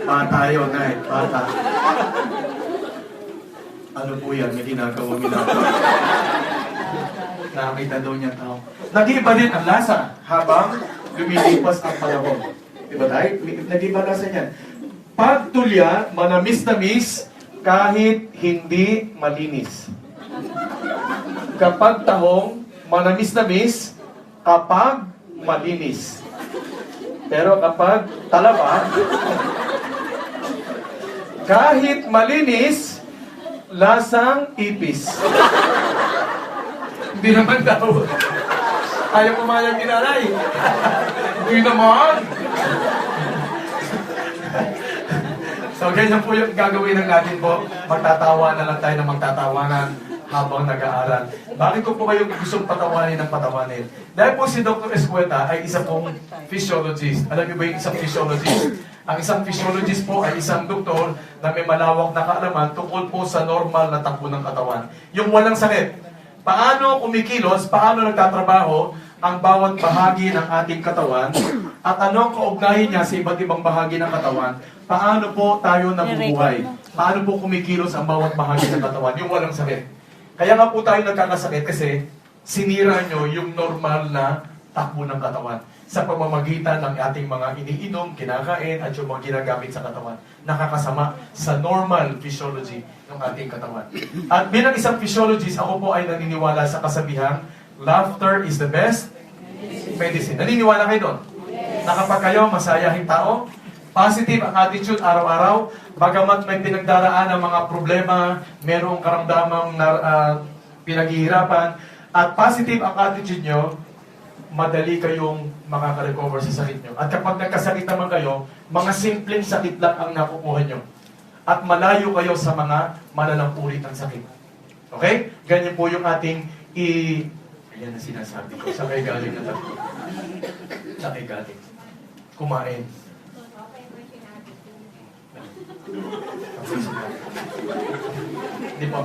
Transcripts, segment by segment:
Tayo, Nay. Bata. Ano po yan? May ginagawa nila. Nakakita daw niya tao. Nag-iiba din ang lasa habang lumilipas ang panahon. Diba tayo? Nag-iiba lasa niyan. Pag tulya, manamis-namis kahit hindi malinis. Kapag tahong, manamis-namis kapag malinis. Pero kapag talaba, kahit malinis, lasang ipis. Hindi naman daw. Ayaw pumayag ni nanay. Hindi naman. So, ganyan po yung gagawin ng natin po. Magtatawa na lang tayo ng magtatawanan habang nag-aaral. Bakit ko po kayo gustong patawanin ng patawanin? Dahil po si Dr. Escueta ay isa pong physiologist. Alam niyo ba yung isang physiologist? Ang isang physiologist po ay isang doktor na may malawak na kaalaman tungkol po sa normal na takbo ng katawan. Yung walang sakit. Paano kumikilos, paano nagtatrabaho ang bawat bahagi ng ating katawan at anong kaugnayan niya sa iba't ibang bahagi ng katawan. Paano po tayo nabubuhay? Paano po kumikilos ang bawat bahagi ng katawan? Yung walang sakit. Kaya nga po tayo nagkakasakit kasi sinira nyo yung normal na takbo ng katawan sa pamamagitan ng ating mga iniinom, kinakain, at yung mga ginagamit sa katawan. Nakakasama sa normal physiology ng ating katawan. At bilang isang physiologist, ako po ay naniniwala sa kasabihang, laughter is the best medicine. Naniniwala kayo doon? Na kapag kayo masayahin tao, positive ang attitude araw-araw, bagamat may pinagdaraan ng mga problema, merong karamdamang pinaghihirapan, at positive ang attitude nyo, madali kayong makaka-recover sa sakit nyo. At kapag nagkasakit naman kayo, mga simpleng sakit lang ang nakukuha nyo. At malayo kayo sa mga malalang uri ng sakit. Okay? Ganyan po yung ating Ayan na sinasabi ko. Sa kay galing na tatlo. Sa kay galing. Kumain. Hindi po.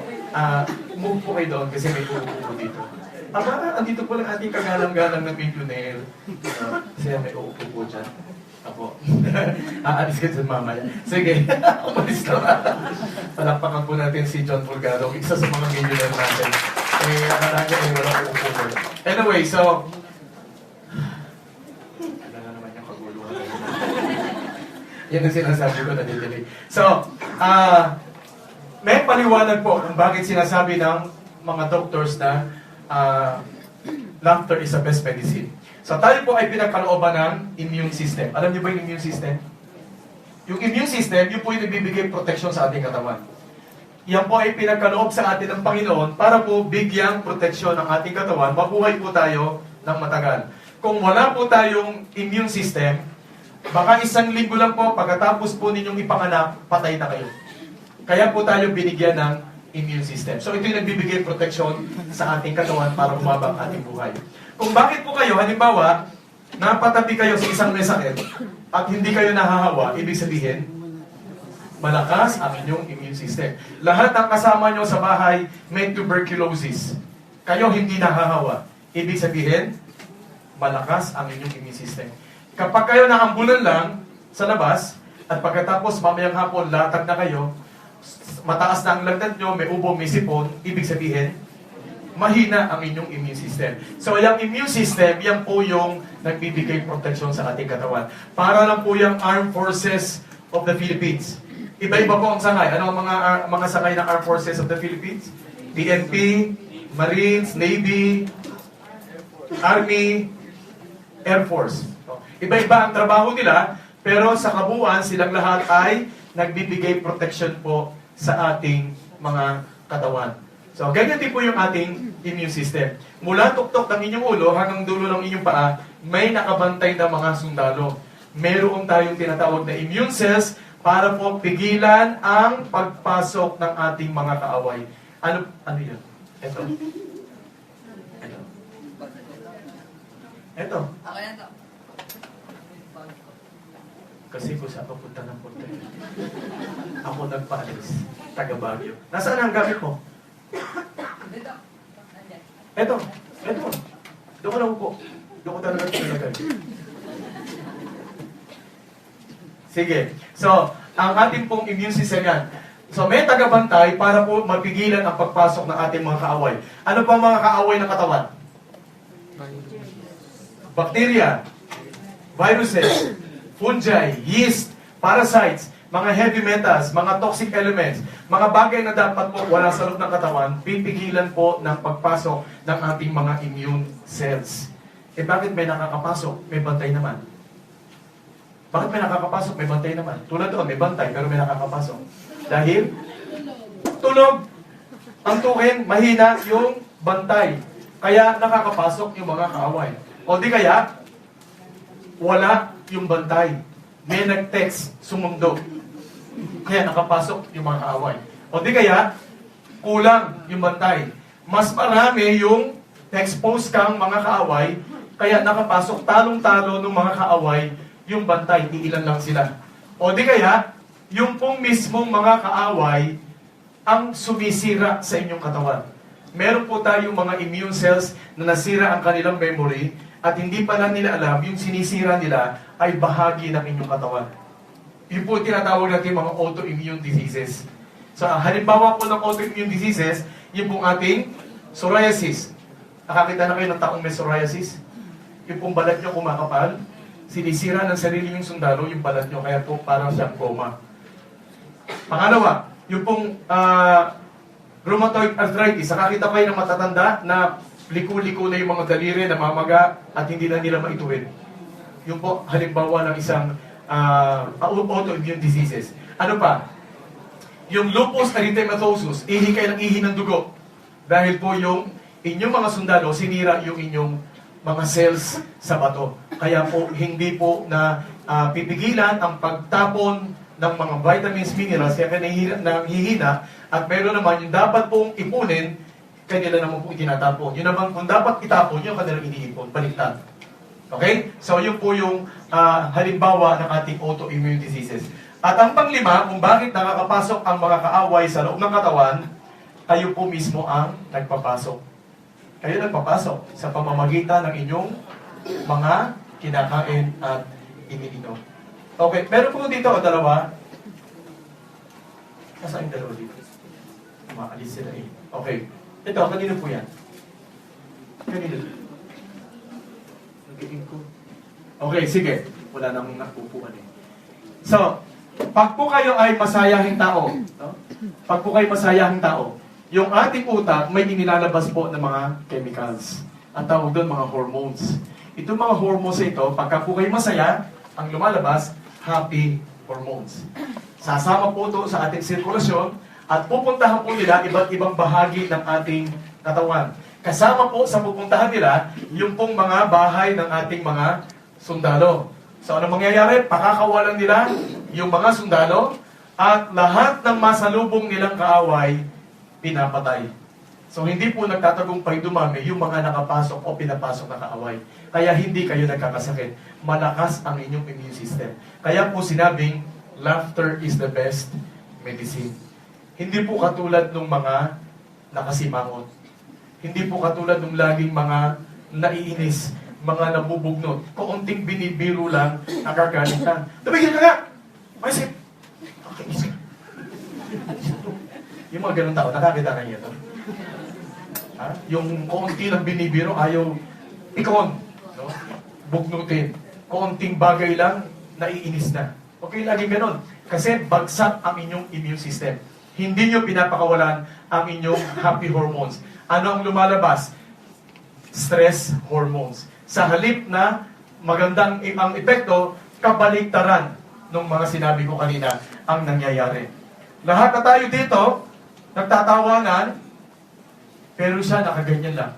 Move po kayo doon kasi may uupo dito. Andito po lang ating kagalang-galang na millionaire. Kasi may uupo po dyan. Ako. Aalis ka dyan mamaya. Sige. Umalis na. Palakpakan po natin si John Pulgado. Isa sa mga millionaire natin. Akala niya wala uupo po. Anyway, so wala na naman yung kaguluhan. Yan ang sinasabi ko na didelay. So, may paliwanag po kung bakit sinasabi ng mga doctors na laughter is the best medicine. So, tayo po ay pinagkalooban ng immune system. Alam niyo ba yung immune system? Yung immune system, yun po yung nagbibigay protection sa ating katawan. Yan po ay pinagkaloob sa atin ng Panginoon para po bigyang proteksyon ng ating katawan, mabuhay po tayo ng matagal. Kung wala po tayong immune system, baka 1 linggo lang po, pagkatapos po ninyong ipanganak, patay na kayo. Kaya po tayo binigyan ng immune system. So ito yung nagbibigay proteksyon sa ating katawan para humaba ang ating buhay. Kung bakit po kayo, halimbawa, napatabi kayo sa isang may sakit at hindi kayo nahahawa, ibig sabihin, malakas ang inyong immune system. Lahat ng kasama nyo sa bahay may tuberculosis. Kayo hindi nahahawa. Ibig sabihin, malakas ang inyong immune system. Kapag kayo naambulan lang sa labas, at pagkatapos mamayang hapon, latag na kayo, mataas na ang lagnat nyo, may ubo, may sipon, ibig sabihin, mahina ang inyong immune system. So, yung immune system, yan po yung nagbibigay protection sa ating katawan. Para lang po yung Armed Forces of the Philippines. Iba-iba po ang sangay. Ano ang mga sangay ng Armed Forces of the Philippines? PNP, Marines, Navy, Army, Air Force. Iba-iba ang trabaho nila, pero sa kabuuan, silang lahat ay nagbibigay protection po sa ating mga katawan. So, ganyan din po yung ating immune system. Mula tuktok ng inyong ulo hanggang dulo ng inyong paa, may nakabantay na mga sundalo. Meron tayong tinatawag na immune cells para po pigilan ang pagpasok ng ating mga kaaway. Ano yun? Ito. Ito. Ako yan to. Kasi kung saan papunta ng punta. Ako nagpaalis. Taga Baguio. Nasaan ang gamit mo? Dito. Ito. Doon ko lang upo. Doon ko talaga pinalagay. Sige. So, ang ating pong immune system yan. So, may tagabantay para po mapigilan ang pagpasok ng ating mga kaaway. Ano pa ang mga kaaway ng katawan? Bacteria, viruses, fungi, yeast, parasites, mga heavy metals, mga toxic elements, mga bagay na dapat po wala sa loob ng katawan, pipigilan po ng pagpasok ng ating mga immune cells. Eh bakit may nakakapasok? May bantay naman. Bakit may nakakapasok? May bantay naman. Tulad doon, may bantay pero may nakakapasok. Dahil tunog. Ang tukin, mahina yung bantay. Kaya nakakapasok yung mga kaaway. O di kaya, wala yung bantay. May nag-text, sumundo. Kaya nakapasok yung mga kaaway. O di kaya, kulang yung bantay. Mas marami yung expose kang mga kaaway, kaya nakapasok talong-talo ng mga kaaway yung bantay, iilan lang sila. O di kaya, yung pong mismong mga kaaway ang sumisira sa inyong katawan. Meron po tayong mga immune cells na nasira ang kanilang memory at hindi pala nila alam yung sinisira nila ay bahagi ng inyong katawan. Yun po tinatawag natin mga autoimmune diseases. So, halimbawa po ng autoimmune diseases, yung pong ating psoriasis. Nakakita na kayo ng taong may psoriasis? Yung pong balat nyo kumakapal, sinisira ng sarili yung sundalo, yung balat nyo, kaya po parang siyang coma. Pangalawa, yung pong rheumatoid arthritis. Nakakita kayo ng matatanda na liko-liko na yung mga daliri, namamaga, at hindi na nila maituwid. Yung po, halimbawa ng isang autoimmune diseases. Ano pa? Yung lupus erythematosus, ihi kayo ng ihi ng dugo. Dahil po yung inyong mga sundalo, sinira yung inyong mga cells sa bato. Kaya po, hindi po na pipigilan ang pagtapon ng mga vitamins, minerals, kaya nanghihina, at meron naman yung dapat pong ipunin, kanila naman po itinatapon. Yun naman, kung dapat itapon, yung kanilang iniipon, baliktad. Okay? So, yun po yung halimbawa ng ating autoimmune diseases. At ang panglima, kung bakit nakakapasok ang mga kaaway sa loob ng katawan, kayo po mismo ang nagpapasok. Kayo nagpapasok sa pamamagitan ng inyong mga kinakain at iniinom. Okay, meron po dito o dalawa. Nasaan yung dalawa dito? Maalis sila eh. Okay. Ito, kanino po yan? Kanino? Nagiging ko. Okay, sige. Wala nang napupuan eh. So, pag po kayo ay masayahing tao, no? Pag po kayo masayahing tao, yung ating utak may inilalabas po ng mga chemicals. Ang tawag doon mga hormones. Itong mga hormones ito, pagka po kayo masaya, ang lumalabas, happy hormones. Sasama po ito sa ating sirkulasyon at pupuntahan po nila iba't ibang bahagi ng ating katawan. Kasama po sa pupuntahan nila yung pong mga bahay ng ating mga sundalo. So ano mangyayari? Pakakawalan nila yung mga sundalo at lahat ng masalubong nilang kaaway, pinapatay. So hindi po nagtatagumpay dumami yung mga nakapasok o pinapasok na kaaway. Kaya hindi kayo nagkakasakit. Malakas ang inyong immune system. Kaya po sinabing, laughter is the best medicine. Hindi po katulad ng mga nakasimangot. Hindi po katulad ng laging mga naiinis, mga nabubugnot. Kaunting binibiro lang, nakagalit ka. Tumigil ka nga! Maisip! Okay, yung mga ganun tao, nakakita na niya ito. Ha? Yung kaunti lang binibiro, ayaw ikon. No? Bugnutin. Kaunting bagay lang, naiinis na. Okay, laging ganun. Kasi bagsak ang inyong immune system. Hindi nyo pinapakawalan ang inyong happy hormones. Ano ang lumalabas? Stress hormones. Sa halip na magandang ang epekto, kabaliktaran ng mga sinabi ko kanina ang nangyayari. Lahat na tayo dito, nagtatawanan, pero siya nakaganyan lang.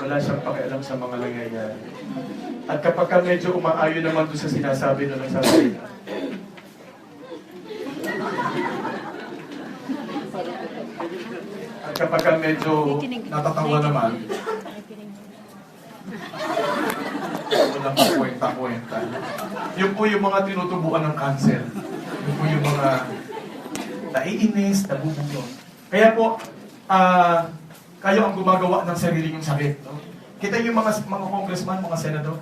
Wala siyang pakialam sa mga nangyayari. At kapag ka medyo umaayon naman doon sa sinasabi na nagsasalita, at kapag ka medyo natatawa naman, Walang kwenta-kwenta. Yun po yung mga tinutubuan ng cancer. Yun po yung mga naiinis, nabubugbog. Kaya po, kayo ang gumagawa ng sarili yung sakit. No? Kita yung mga congressman, mga senador,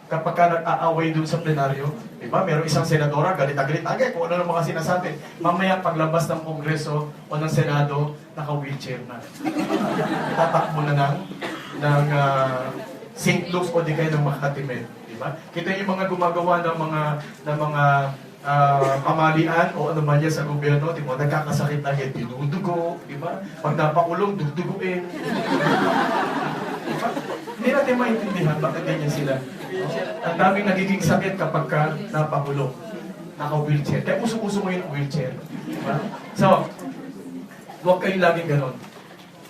kapag ka nag-aaway dun sa plenaryo, diba? Meron isang senadora, galit na galit, agay, kung ano ng mga sinasabi. Mamaya, paglabas ng kongreso o ng senado, naka-wheelchair na. Tatakbo na ng St. Luke's o di kayo ng Makati Med. Diba? Kita yung mga gumagawa ng mga pamalian o ano man yan sa gobyerno, di ba, nagkakasakit agad, dinudugo, di ba? Pag napakulong, duduguin. Diba? Hindi natin maintindihan bakit ganyan sila. No? Ang daming nagiging sakit kapag ka napakulong, naka-wheelchair. Kaya uso-uso mo yung wheelchair. Diba? So, huwag kayong laging ganon.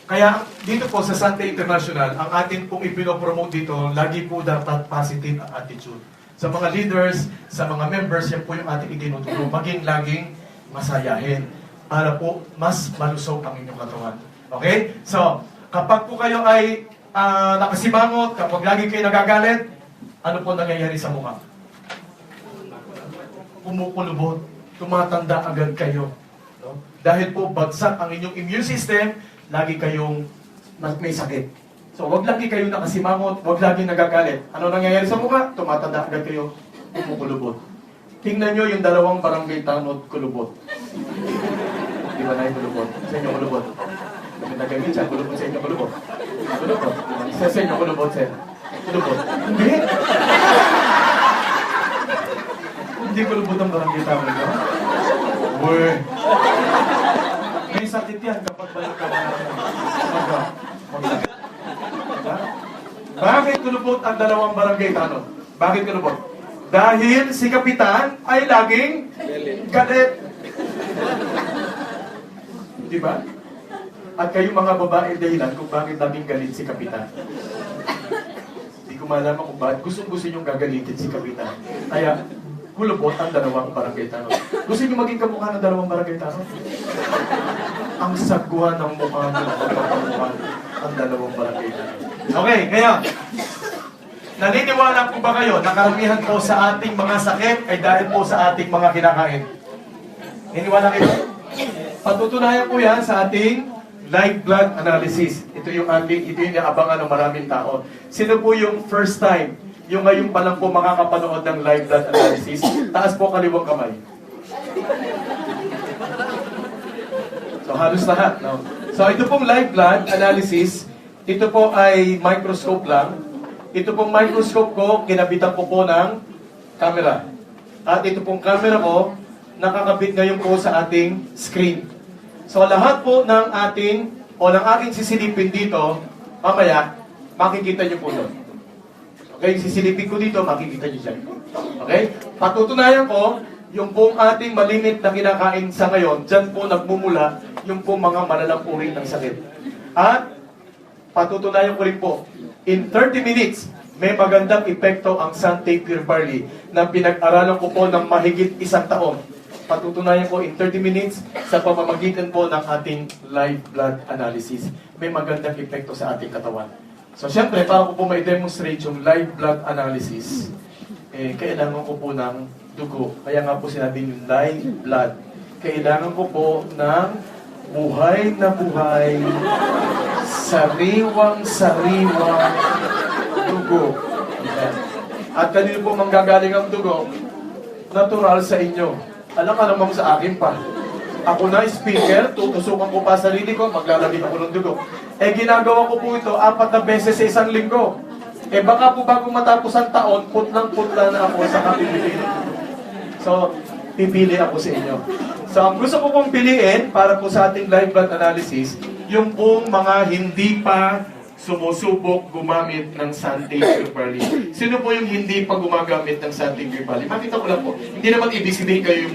Kaya dito po sa Sante International, ang atin pong ipinopromote dito, lagi po dapat positive ang attitude. Sa mga leaders, sa mga members, yan po yung ating itinuturo. Maging laging masayahin para po mas malusog ang inyong katawan. Okay? So, kapag po kayo ay nakasimangot, kapag lagi kayo nagagalit, ano po nangyayari sa mukha? Kumukulubot, tumatanda agad kayo. No? Dahil po bagsak ang inyong immune system, lagi kayong may sakit. So, wag lagi kayo nakasimangot, wag lagi nagagalit. Ano nangyayari sa mukha? Tumatanda agad kayo, kumukulubot. Tingnan nyo yung dalawang barangay tanod kulubot. Di ba na yung kulubot? Sa inyo kulubot. Kami nagagawin siya, kulubot sa inyo kulubot. Kulubot. Sa inyo kulubot, sir. Kulubot. Hindi. Hindi kulubot ang barangay tanod, no? Uy. May sakit yan kapag balik ka na. Bakit kulubot ang dalawang barangay tanod? Bakit kulubot? Dahil si Kapitan ay laging galit. Di ba? At kayo mga babae dahilan kung bakit laging galit si Kapitan. Hindi ko malaman kung bakit gusto niyong gagalitin si Kapitan. Kaya kulubot ang dalawang barangay tanod. Gusto niyo maging kamukha ng dalawang barangay tanod? Ang sagwa ng mukha niyo ang dalawang barangay tanod. Okay, kaya naniniwala po ba kayo na karamihan po sa ating mga sakit ay dahil po sa ating mga kinakain? Naniniwala kayo? Patutunayan po yan sa ating live blood analysis. Ito yung inaabangan ng maraming tao. Sino po yung first time, yung ngayon pa lang po makakapanood ng live blood analysis? Taas po kaliwang kamay. So halos lahat, no? So ito pong live blood analysis, ito po ay microscope lang. Ito pong microscope ko, kinabitan ko po ng camera. At ito pong camera ko, nakakabit ngayon po sa ating screen. So lahat po ng ating, o ng aking sisilipin dito, mamaya, makikita nyo po doon. Okay, sisilipin ko dito, makikita nyo dyan. Okay? Patutunayan ko, yung pong ating malimit na kinakain sa ngayon, dyan po nagmumula yung pong mga malalang uri ng sakit. At patutunayan ko rin po, in 30 minutes, may magandang epekto ang Sante Pure Barley na pinag-aralan ko po ng mahigit 1 taon. Patutunayan ko in 30 minutes sa pamamagitan po ng ating live blood analysis. May magandang epekto sa ating katawan. So, syempre, para ko po may demonstrate yung live blood analysis, kailangan ko po ng dugo. Kaya nga po sinabi yung live blood. Kailangan ko po ng buhay na buhay, sariwang-sariwang dugo. At kanino po manggagaling ang dugo? Natural sa inyo. Alam ka namang sa akin pa. Ako na speaker, tutusukan ko pa sarili ko, maglalagay ako ng dugo. Ginagawa ko po ito 4 na beses sa isang linggo. Baka po bago matapos ang taon, putlang-putla na ako sa kapipiliin. So, pipili ako sa inyo. So, ang gusto ko pong piliin para po sa ating live blood analysis, yung pong mga hindi pa sumusubok gumamit ng Sante Pure Barley. Sino po yung hindi pa gumagamit ng Sante Pure Barley? Makita ko lang po. Hindi naman ibig sabihin kayo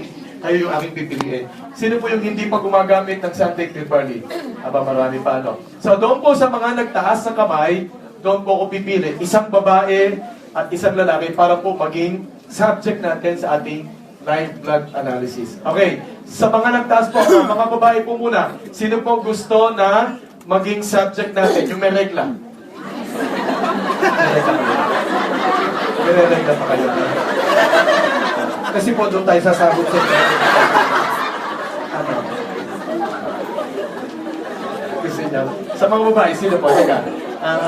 yung aking pipiliin. Sino po yung hindi pa gumagamit ng Sante Pure Barley? Aba, marami pa, no? So, doon po sa mga nagtaas ng kamay, doon po ko pipili. Isang babae at isang lalaki para po maging subject natin sa ating live blood analysis. Okay, sa mga nagtaas po, mga babae po muna, sino po gusto na maging subject natin? Yung may regla. nire-regla pa kayo. Kasi po doon tayo sasabot sa ano? Gusto niya. Sa mga babae, sino po? Teka,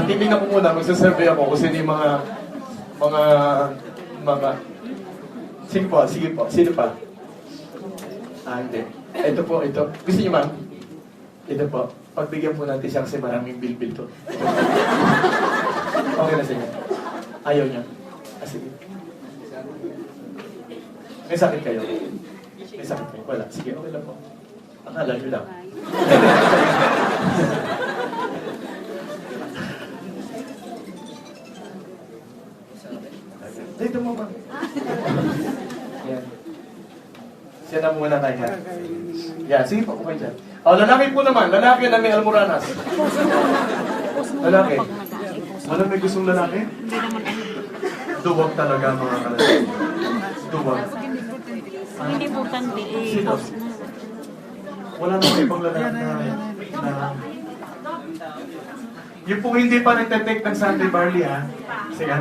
titingnan ko muna, magsasurvey ako kung sino yung mga, sige po, sino pa? Hindi. Ito po, ito. Gusto niyo, ma'am? Ito po. Pagbigyan po natin siya kasi maraming bilbil to. Okay na sa inyo. Ayaw niya. Sige. May sakit kayo? May sakit kayo? Wala. Sige, okay lang po. Akala niyo lang. Dito mo ba? Yan. Siya na muna tayo. Yan, sige po, okay dyan. O, lalaki po naman. Lalaki na may almoranas. Lalaki. Ano may gustong lalaki? Duwag talaga mga kalalaki. Duwag. Pag hindi importante, Sino? Wala namang ibang lalaki na yung pong hindi pa nagte-take ng Sunday Barley, ha? Sige,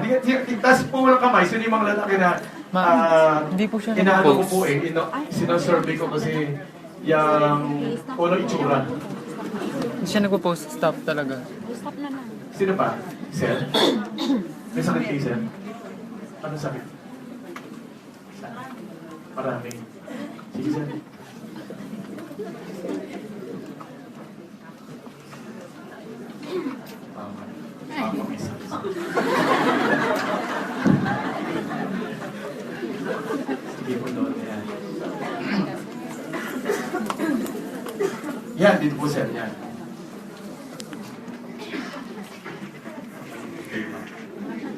taas po walang kamay. Sino yung mga lalaki na Hindi po siya inaano ko nag-post. po sinasurvey ko kasi yung ulo itsura. Hindi siya nagpo-post. Stop talaga. stop na lang. Sino pa? Sir? May sakit kayo, Sir? Ano sakit? Marami. Sige, Sir. Sige po doon. Yan. Yan, dito po, Sir. Yan.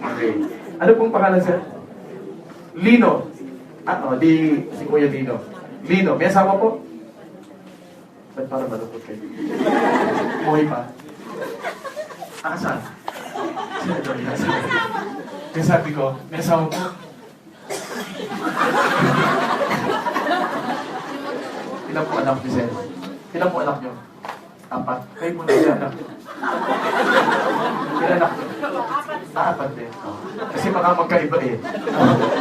Okay. Ano pong pangalan, Sir? Lino. Di si Kuya Lino. Lino, may asawa po? Ba't para malupot kayo? Buhay pa? Saan? Kaya sabi ko, may asawa po? Ilan po anak niyo, Sir? Ilan po anak niyo? 4. Kayo po na yung anak niyo. Ilan anak niyo? 4 din. Kasi baka magkaiba eh.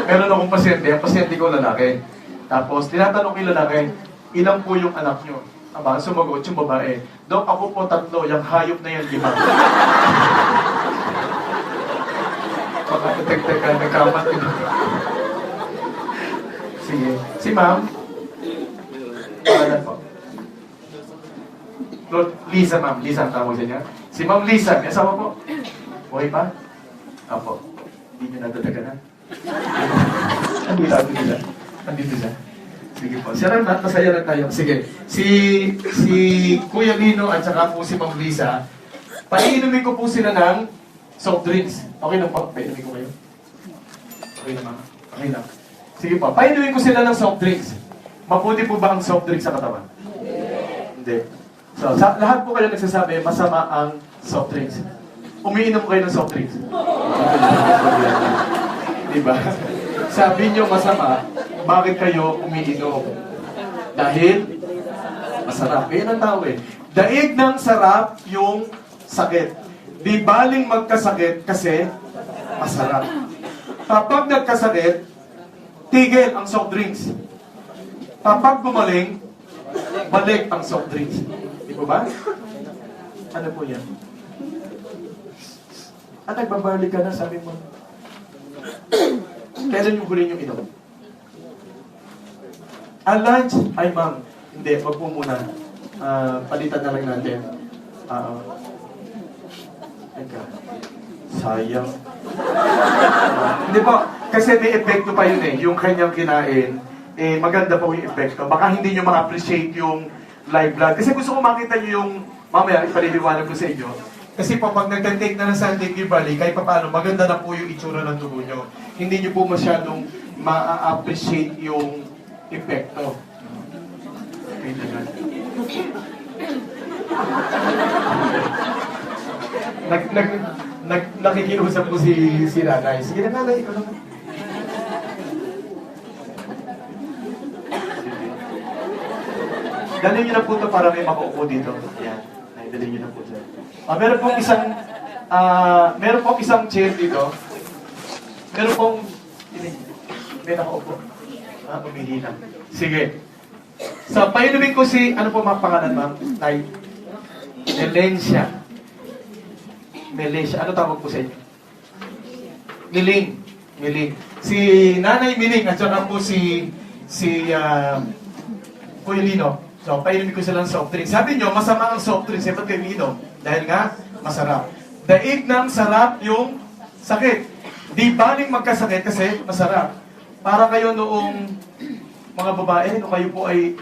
Meron akong pasyente, ang pasyente ko lalaki. Tapos, tinatanong ko yung lalaki, ilan po yung anak niyo? Aba, sumagot yung babae. Dok, ako po 3, yung hayop na yan 5. Baka tek-tek ka, nagkamat yun. Sige. Si ma'am? Pangalan po? Lord, Lisa, ma'am. Lisa ang tawag sa niya. Si ma'am Lisa, may asawa po? Buhay pa? Apo. Hindi nyo nadadaganan. Andito nila. Andito siya. Sige po. Siya rin, masaya rin tayo. Sige. Si Kuya Lino at saka po si Ma'am Lisa, paiinumin ko po sila ng soft drinks. Okay lang po? Paiinumin ko kayo? Okay na, ma'am. Okay lang. Sige po. Paiinumin ko sila ng soft drinks. Mabuti po ba ang soft drinks sa katawan? Hindi. So, lahat po kayo nagsasabi, masama ang soft drinks. Umiinom kayo ng soft drinks. Diba? Sabi nyo masama, bakit kayo umiinom? Dahil masarap. Yan ang tao eh. Daig ng sarap yung sakit. Di baling magkasakit kasi masarap. Kapag nagkasakit, tigil ang soft drinks. Kapag gumaling, balik ang soft drinks. Di ba? Ano po yan? At nagbabarley ka na, sabi mo. Kailan yung huli yung inom? Ang lunch, ay ma'am, hindi, wag po muna. Palitan na lang natin. Teka, sayang. Hindi po, kasi may epekto pa yun eh. Yung kanyang kinain, maganda po yung epekto. Baka hindi nyo ma-appreciate yung live blood. Kasi gusto ko makita nyo yung, mamaya, ipaliliwanag ko sa inyo. Kasi po, pag nagtantake na ng Sunday Bali, kahit pa paano, maganda na po yung itsura ng dugo nyo. Hindi nyo po masyadong ma-appreciate yung epekto. Okay na nga. Nakikiusap po si Nanay. Sige na, Nanay, ikaw naman. Dalhin nyo na po ito para may makuupo dito. Yan. Ay, dalhin nyo na po dyan. Meron pong isang chair dito. Meron pong... May nakaupo. Pumili lang. Sige. So, painumin ko si... Ano po mga pangalan, ma'am? Tay? Melencia. Melencia. Ano tawag po sa inyo? Miling. Miling. Si Nanay Miling at saka po si Kuya Lino. So, painumin ko silang soft drink. Sabi nyo, masama ang soft drink. Ba't kayo umiinom? Dahil nga, masarap. Daig ng sarap yung sakit. Di baling magkasakit kasi masarap. Para kayo noong mga babae, nung kayo po ay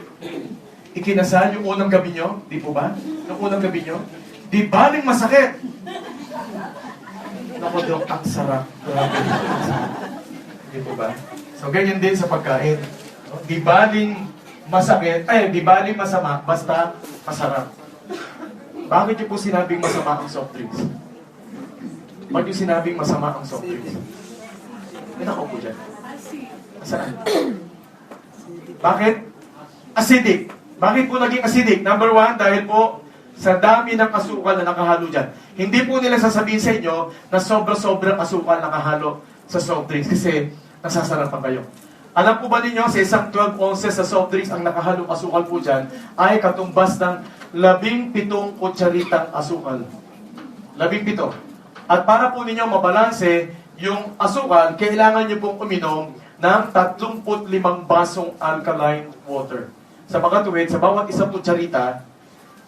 ikinasal yung unang gabi nyo, di po ba? Nung unang gabi nyo, di baling masakit. Naku, Dok, ang sarap. Grabe. Di po ba? So, ganyan din sa pagkain. Di baling masakit, di baling masama, basta masarap. Bakit niyo po sinabing masama ang soft drinks? Bakit niyo sinabing masama ang soft drinks? May nakaupo dyan. Saan? Bakit? Acidic. Bakit po naging acidic? Number one, dahil po sa dami ng asukal na nakahalo dyan. Hindi po nila sasabihin sa inyo na sobra-sobrang asukal nakahalo sa soft drinks kasi nasasarapan kayo. Alam po ba ninyo, sa isang 12 ounces sa soft drinks, ang nakahalong asukal po dyan ay katumbas ng 17 kutsaritang asukal. 17. At para po ninyo mabalanse yung asukal, kailangan nyo pong uminom ng 35 basong alkaline water. Sa mga tuwid, sa bawat isang kutsarita,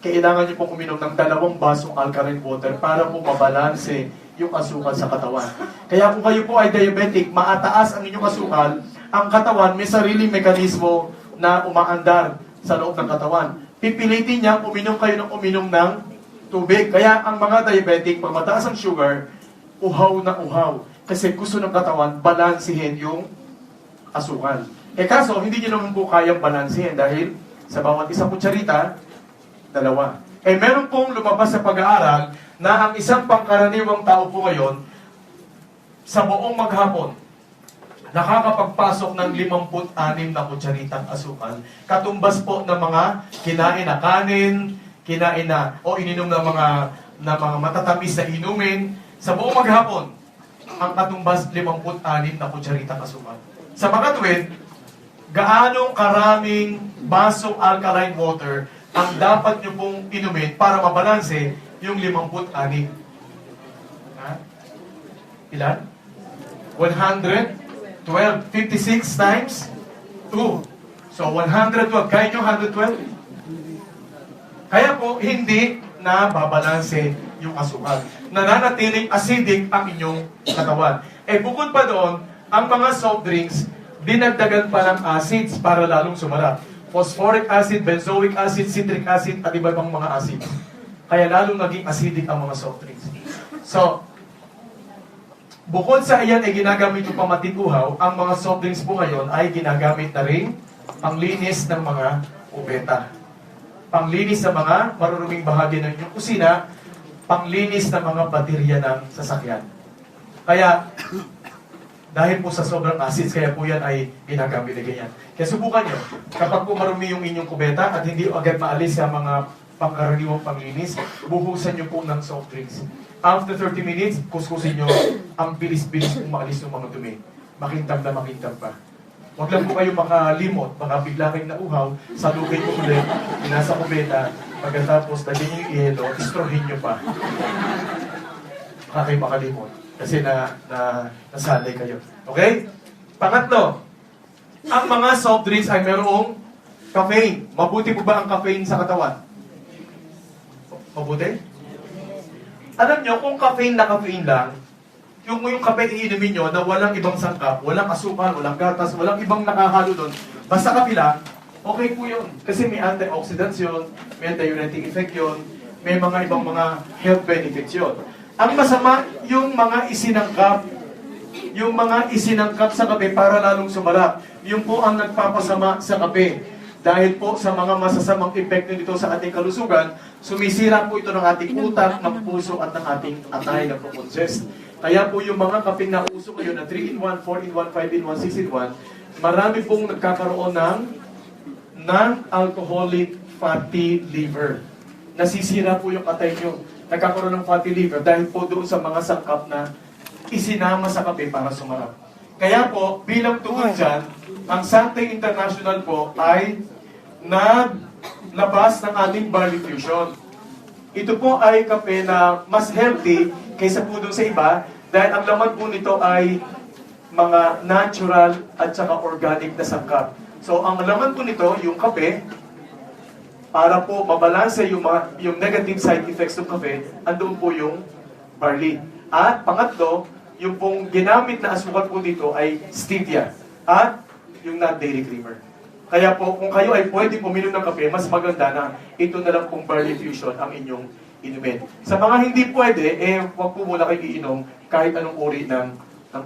kailangan nyo pong uminom ng 2 basong alkaline water para po mabalanse yung asukal sa katawan. Kaya kung kayo po ay diabetic, maataas ang inyong asukal, ang katawan may sariling mekanismo na umaandar sa loob ng katawan. Pipilitin niya, uminom kayo ng uminom ng tubig. Kaya ang mga diabetic, pag mataas ang sugar, uhaw na uhaw. Kasi gusto ng katawan, balansihin yung asukal. Kaso, hindi nyo naman po kayang balansihin dahil sa bawat isang kutsarita, 2. Meron pong lumabas sa pag-aaral na ang isang pangkaraniwang tao po ngayon, sa buong maghapon, nakakapagpasok ng 56 na kutsaritang asukal. Katumbas po ng mga kinain na kanin, kinain na, o ininom ng mga matatamis na inumin. Sa buong maghapon, ang katumbas 56 na kutsaritang asukal. Sa mga tuwid, gaanong karaming basong alkaline water ang dapat nyo pong inumin para mabalanse yung 56. Ha? Ilan? 100? 12, 56 times 2. So, 112. Kaya nyo 112? Kaya po, hindi na babalanse yung asukal. Nananatiling acidic ang inyong katawan. Bukod pa doon, ang mga soft drinks, dinagdagan pa ng acids para lalong sumarap. Phosphoric acid, benzoic acid, citric acid, at iba pang mga acid. Kaya lalong naging acidic ang mga soft drinks. So, bukod sa iyan ay ginagamit yung pamatikuhaw, ang mga soft drinks po ngayon ay ginagamit na rin panglinis ng mga kubeta. Panglinis ng mga maruruming bahagi ng inyong kusina, panglinis ng mga baterya ng sasakyan. Kaya, dahil po sa sobrang acids, kaya po yan ay ginagamit na ganyan. Kaya subukan nyo, kapag po marumi yung inyong kubeta at hindi agad maalis sa mga pangkaraniwang panglinis, buhusan nyo po ng soft drinks. After 30 minutes, kuskusin nyo, ang bilis-bilis kung maalis ng mga dumi. Makintab na makintab pa. Huwag lang po kayo makalimot, baka bigla kayong nauhaw, salugin mo ulit, nasa kubeta, pagkatapos lagyan nyo yung yelo, istrohin nyo pa. Baka kayo makalimot. Kasi nasanay kayo. Okay? Pangatlo, ang mga soft drinks ay mayroong caffeine. Mabuti po ba ang caffeine sa katawan? Mabuti? Alam nyo, kung caffeine lang, yung kape iinumin nyo na walang ibang sangkap, walang asukal, walang gatas, walang ibang nakahalo doon, basta kape lang, okay po yun. Kasi may antioxidants yun, may antidiuretic effect yun, may mga ibang mga health benefits yun. Ang masama, yung mga isinangkap sa kape para lalong sumarap. Yung po ang nagpapasama sa kape. Dahil po sa mga masasamang epekto nito sa ating kalusugan, sumisira po ito ng ating utak, ng puso at ng ating atay na po-congest. Kaya po yung mga kapeng na uso ngayon na 3-in-1, 4-in-1, 5-in-1, 6-in-1, marami pong nagkakaroon ng non-alcoholic fatty liver. Nasisira po yung atay nyo. Nagkakaroon ng fatty liver dahil po doon sa mga sangkap na isinama sa kape para sumarap. Kaya po, bilang tugon dyan, ang Sante International po ay naglabas ng ating barley fusion. Ito po ay kape na mas healthy kaysa po dun sa iba dahil ang laman po nito ay mga natural at saka organic na sangkap. So, ang laman po nito, yung kape, para po mabalanse yung negative side effects ng kape, andun po yung barley. At pangatlo, yung pong ginamit na asukal po dito ay stevia at yung not dairy creamer. Kaya po, kung kayo ay pwede puminom ng kape, mas maganda na ito na lang pong barley fusion ang inyong inumin. Sa mga hindi pwede, wag po muna kayo iinom kahit anong uri ng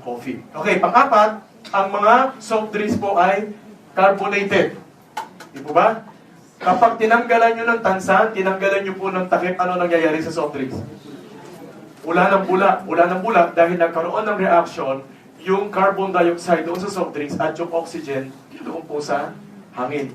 coffee. Okay, pang-apat, ang mga soft drinks po ay carbonated. Di po ba? Kapag tinanggalan nyo ng tansan, tinanggalan nyo po ng takip, ano nangyayari sa soft drinks? Wala ng bula dahil nagkaroon ng reaction yung carbon dioxide doon sa soft drinks at yung oxygen doon po sa hangin.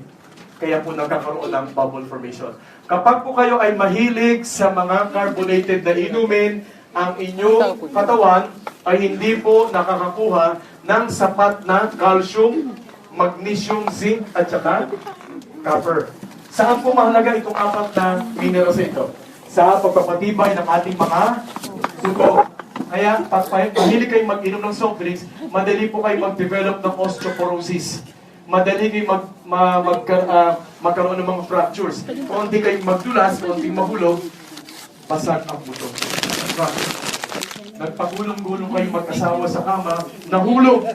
Kaya po nagkakaroon ng bubble formation. Kapag po kayo ay mahilig sa mga carbonated na inumin, ang inyong katawan ay hindi po nakakakuha ng sapat na calcium, magnesium, zinc, at saka copper. Saan po mahalaga itong apat na minerals ito? Sa pagpapatibay ng ating mga dugo. Kaya, pag mahilig kayong mag-inom ng soft drinks, madali po kayo mag-develop ng osteoporosis. Madali kayong magkaroon ng mga fractures. Konti kayong magdulas, konti mahulog, basag ang buto. Nagpagulong-gulong kayong mag-asawa sa kama, nahulog.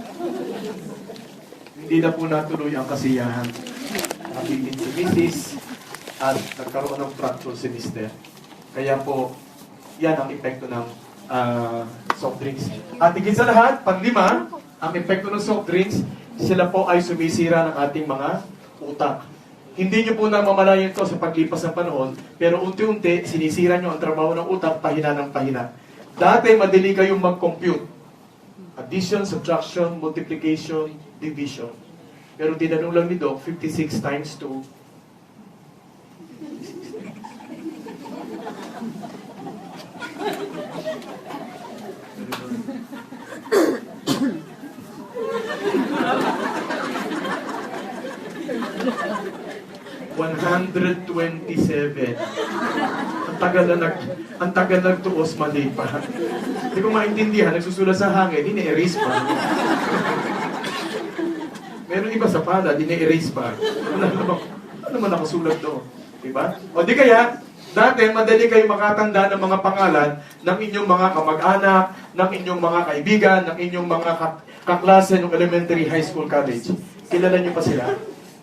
Hindi na po natuloy ang kasiyahan. Napitin si Mrs. at nagkaroon ng fracture si Mr. Kaya po, yan ang epekto ng soft drinks. At higit sa lahat, panglima, ang epekto ng soft drinks, sila po ay sumisira ng ating mga utak. Hindi nyo po namamalayan ito sa paglipas ng panahon, pero unti-unti, sinisira nyo ang trabaho ng utak, pahina ng pahina. Dati, madali kayong mag-compute. Addition, subtraction, multiplication, division. Pero tinanong lang ni Doc, 56 times 2, 127. Ang tagal nagtuos, mali pa. Hindi ko maintindihan, nagsusulat sa hangin, ini-erase pa. Meron iba sa palad, ini-erase pa. Ano naman nakasulat doon? Diba? O di kaya, dati madali kayo makatanda ng mga pangalan ng inyong mga kamag-anak, ng inyong mga kaibigan, ng inyong mga kaklase ng elementary, high school, college. Kilala niyo pa sila?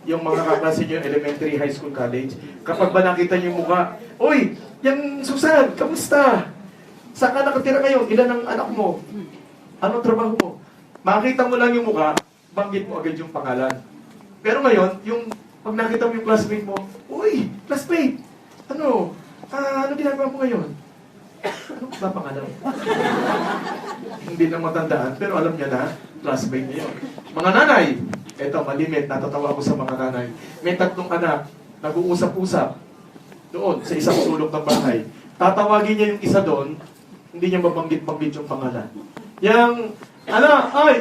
Yung mga kaklase niyo elementary, high school, college. Kapag ba nakita niyo yung mukha, "Uy, yan Susan, kamusta? Saan ka nakatira ngayon? Ilan ang anak mo? Anong trabaho mo?" Makita mo lang yung mukha, banggit mo agad yung pangalan. Pero ngayon, yung pag nakita mo yung classmate mo, "Uy, classmate, ano ginagawa mo ngayon?" Ano ba pangalan? Hindi na matandaan, pero alam niya na, classmate niya yun. Mga nanay, eto, malimit, natatawa ko sa mga nanay. May 3 anak, nag-uusap-usap doon sa isang sulok ng bahay. Tatawagin niya yung isa doon, hindi niya mabanggit-banggit yung pangalan. Yang, ay,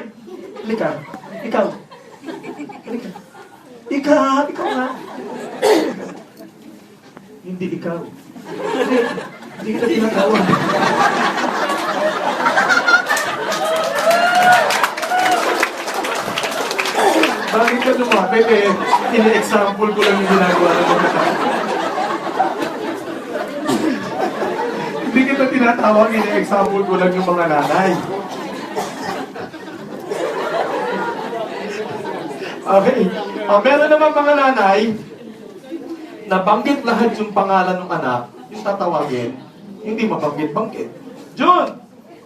halika, ikaw. Halika. Ikaw nga. Hindi ikaw. Hindi kita tinatawag. Bakit ka lumapit ini-example ko lang yung ginagawa ng mga tao. Hindi kita tinatawag, ini-example ko lang yung mga nanay. Okay. Meron naman mga nanay, nabanggit lahat yung pangalan ng anak, yung tatawagin, hindi mabanggit-banggit. June!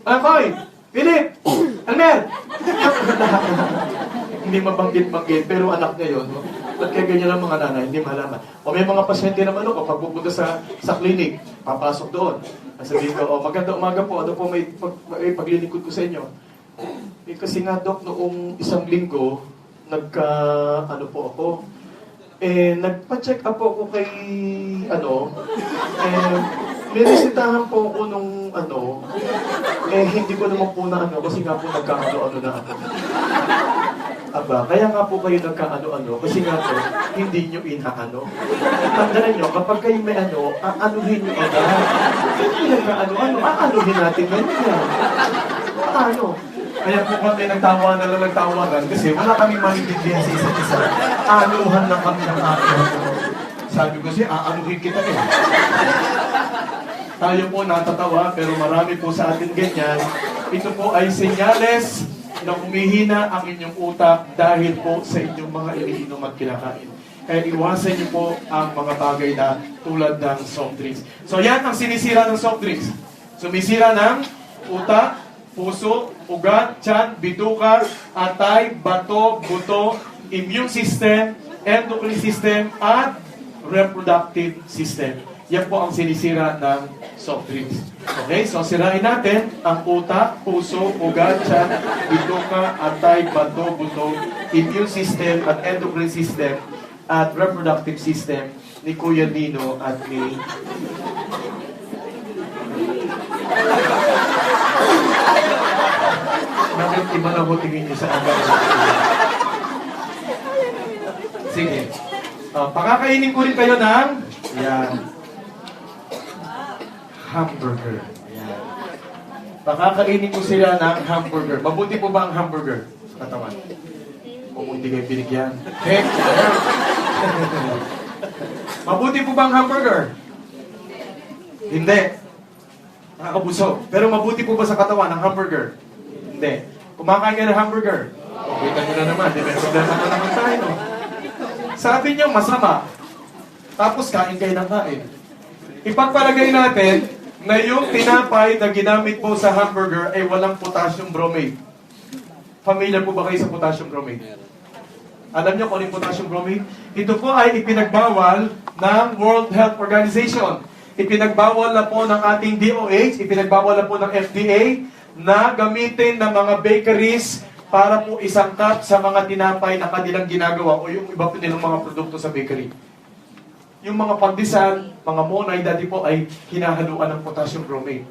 Akoy! Philip! Almer! Hindi mabanggit-banggit, pero anak niya yun. Ba't kaya ganyan ang mga nanay? Hindi malaman. O may mga pasyente naman ako, kapag pupunta sa clinic, papasok doon. Sabihin ko, maganda umaga po, ano po may paglilingkod ko sa inyo? Kasi nga, Dok, noong isang linggo, nagpa-check up po ako kay, may resitahan po ako nung pong ano, eh hindi ko naman po na ano, kasi nga po nagkaano-ano na ako. Aba, kaya nga po kayo nagkaano-ano, kasi nga po, hindi nyo inaano. Tandaan nyo, kapag kayo may ano, aanuhin nyo agad. Hindi nagkaano-ano, aanuhin natin ganyan. Ano? Kaya po kami nagtawa na lang nagtawagan kasi wala kaming maintindihan sa isa't isa. Anuhan lang kami ng akin. Sabi ko siya, aanuhin kita eh. Tayo po natatawa, pero marami po sa atin ganyan. Ito po ay senyales na humihina ang inyong utak dahil po sa inyong mga iniinom at kinakain. Kaya iwasan niyo po ang mga bagay na tulad ng soft drinks. So yan ang sinisira ng soft drinks. Sumisira ng utak, puso, ugat, tiyan, bituka, atay, bato, buto, immune system, endocrine system, at reproductive system. Yan po ang sinisira ng soft drinks. Okay, so sirain natin ang utak, puso, ugat, tiyan, bituka, atay, bato, buto, immune system, at endocrine system, at reproductive system ni Kuya Nino at ni bakit iba na po tingin niyo sa agad? Sige. Pakakainin ko rin kayo ng yan. Hamburger. Yan. Pakakainin ko sila ng hamburger. Mabuti po ba ang hamburger sa katawan? Kung hindi kayo binigyan. Heck! Mabuti po ba ang hamburger? Hindi. Nakakabusog. Pero mabuti po ba sa katawan ang hamburger? Hindi. Kumakain ka ng hamburger. O, kita nyo na naman. Dinagdagan na naman tayo. No? Sabi niyo, masama. Tapos kain kayo ng kain. Ipagpalagay natin na yung tinapay na ginamit po sa hamburger ay walang potassium bromate. Familiar po ba kayo sa potassium bromate? Alam niyo kung ano yung potassium bromate? Ito po ay ipinagbawal ng World Health Organization. Ipinagbawal na po ng ating DOH, ipinagbawal na po ng FDA na gamitin ng mga bakeries para po isangkap sa mga tinapay na kanilang ginagawa o yung iba po nilang mga produkto sa bakery. Yung mga pandesal, mga monay, dati po ay hinahaluan ng potassium bromate.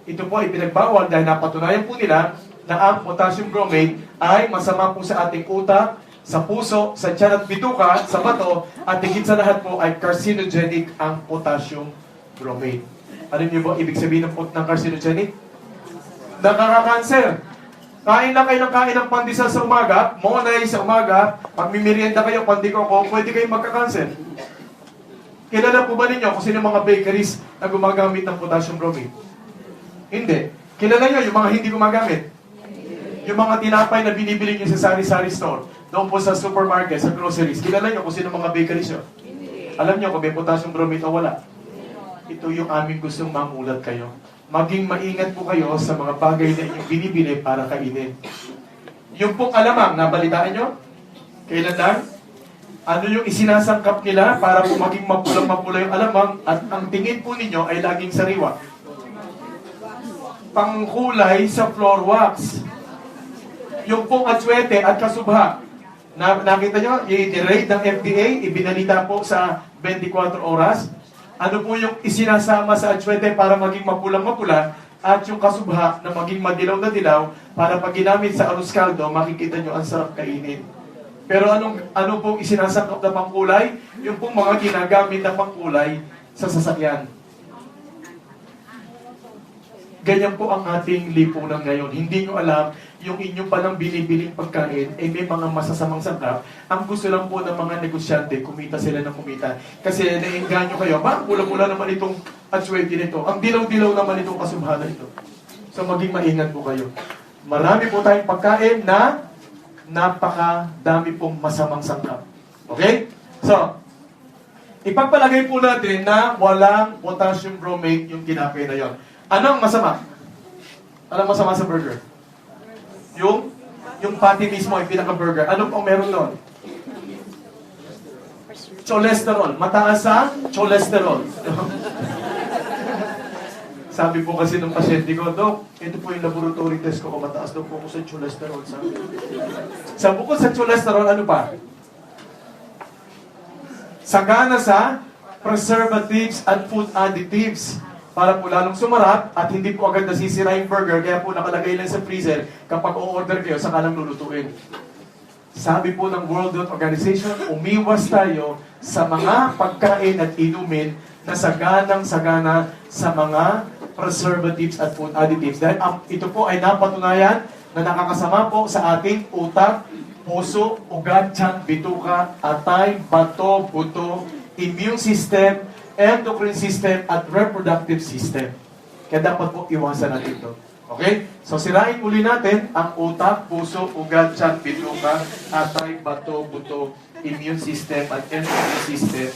Ito po ay pinagbawal dahil napatunayan po nila na ang potassium bromate ay masama po sa ating utak, sa puso, sa tiyan at bituka, sa bato, at higit sa lahat po ay carcinogenic ang potassium bromate. Alam niyo ba ibig sabihin ng carcinogenic? Nakaka-cancer. Kain lang kayo ng kain ng pandesal sa umaga, monay sa umaga, pag mimerienda kayo, pandikoko, pwede kayong magka-cancer. Kilala po ba ninyo kung sino mga bakeries na gumagamit ng potassium bromate? Hindi. Kilala nyo yung mga hindi gumagamit? Yung mga tinapay na binibili nyo sa sari-sari store, doon po sa supermarket, sa groceries. Kilala nyo kung sino mga bakeries yun? Alam nyo kung may potassium bromate o wala? Ito yung aming gustong mamulat kayo. Maging maingat po kayo sa mga bagay na inyong binibili para kainin. Yung pong alamang, nabalitaan nyo? Kailan lang? Ano yung isinasangkap nila para po maging mapulang-mapula yung alamang at ang tingin po ninyo ay laging sariwa. Pangkulay sa floor wax. Yung pong atswete at kasubha. Nakita nyo, i-rate ng FDA, ibinalita po sa 24 oras. Ano po yung isinasama sa atswete para maging mapulang-mapula at yung kasubha na maging madilaw na dilaw para pag ginamit sa arroz caldo, makikita nyo ang sarap kainin. Pero ano pong isinasangkap na pangkulay? Yung pong mga ginagamit na pangkulay sa sasakyan. Ganyan po ang ating lipunan ngayon. Hindi nyo alam, yung inyong palang binibiling pagkain, eh may mga masasamang sangkap. Ang gusto lang po ng mga negosyante, kumita sila ng kumita. Kasi nainganyo kayo, ba, pula-pula naman itong atswete nito. Ang dilaw-dilaw naman itong kasubhana ito. So maging maingat po kayo. Marami po tayong pagkain na napakadami pong masamang sangkap. Okay? So, ipagpalagay po natin na walang potassium bromate yung tinapay na yon. Anong masama? Anong masama sa burger? Yung patty mismo, yung pinaka-burger. Ano pong meron doon? Cholesterol. Mataas sa cholesterol. Sabi po kasi ng pasyente ko, Dok, ito po yung laboratory test ko, mataas daw po ko sa cholesterol. Sa bukod sa cholesterol, ano pa? Sagana sa preservatives at food additives. para po lalong sumarap at hindi po agad nasisira yung burger, kaya po nakalagay lang sa freezer kapag o-order kayo, saka lang lulutuin. Sabi po ng World Health Organization, umiwas tayo sa mga pagkain at inumin na saganang-sagana sa mga preservatives at food additives. Dahil ito po ay napatunayan na nakakasama po sa ating utak, puso, ugat, tiyan, bituka, atay, bato, buto, immune system, endocrine system, at reproductive system. Kaya dapat po iwasan natin ito. Okay? So sirain uli natin ang utak, puso, ugat, tiyan, bituka, atay, bato, buto, immune system, at endocrine system,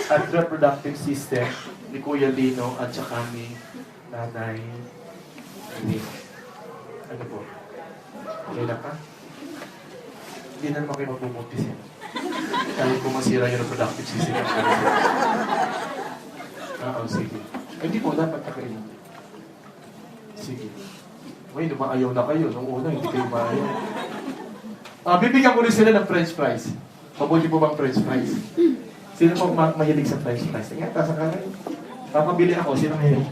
at reproductive system ni Kuya Lino at saka ni Nanay Lino. Ano po? Okay lang ka? Hindi na naman kayo magbubuntis yan. Kahit kung masira yung reproductive system. Oo, sige. Hindi po, dapat kakainin. Sige. May lumaayaw na kayo. Nung una, hindi kayo maayaw. Bibigyan ko rin sila ng french fries. Mabuti po bang french fries? Sino po mahilig sa french fries? Tingnan, tasa ka rin. Papabili ako. Sino mahilig?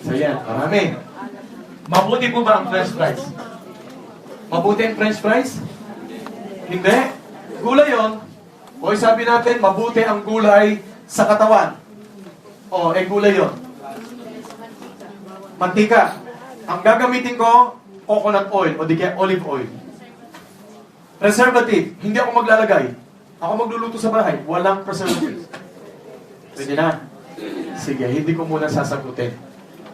So yan, marami. Mabuti po ba ang french fries? Mabuti ang french fries? Hindi. Gulay yun. O sabi natin, mabuti ang gulay sa katawan. O, gulay yun. Mantika. Ang gagamitin ko, coconut oil o di kaya olive oil. Preservative. Hindi ako maglalagay. Ako magluluto sa bahay. Walang preservative. Pwede na. Sige, hindi ko muna sasagutin.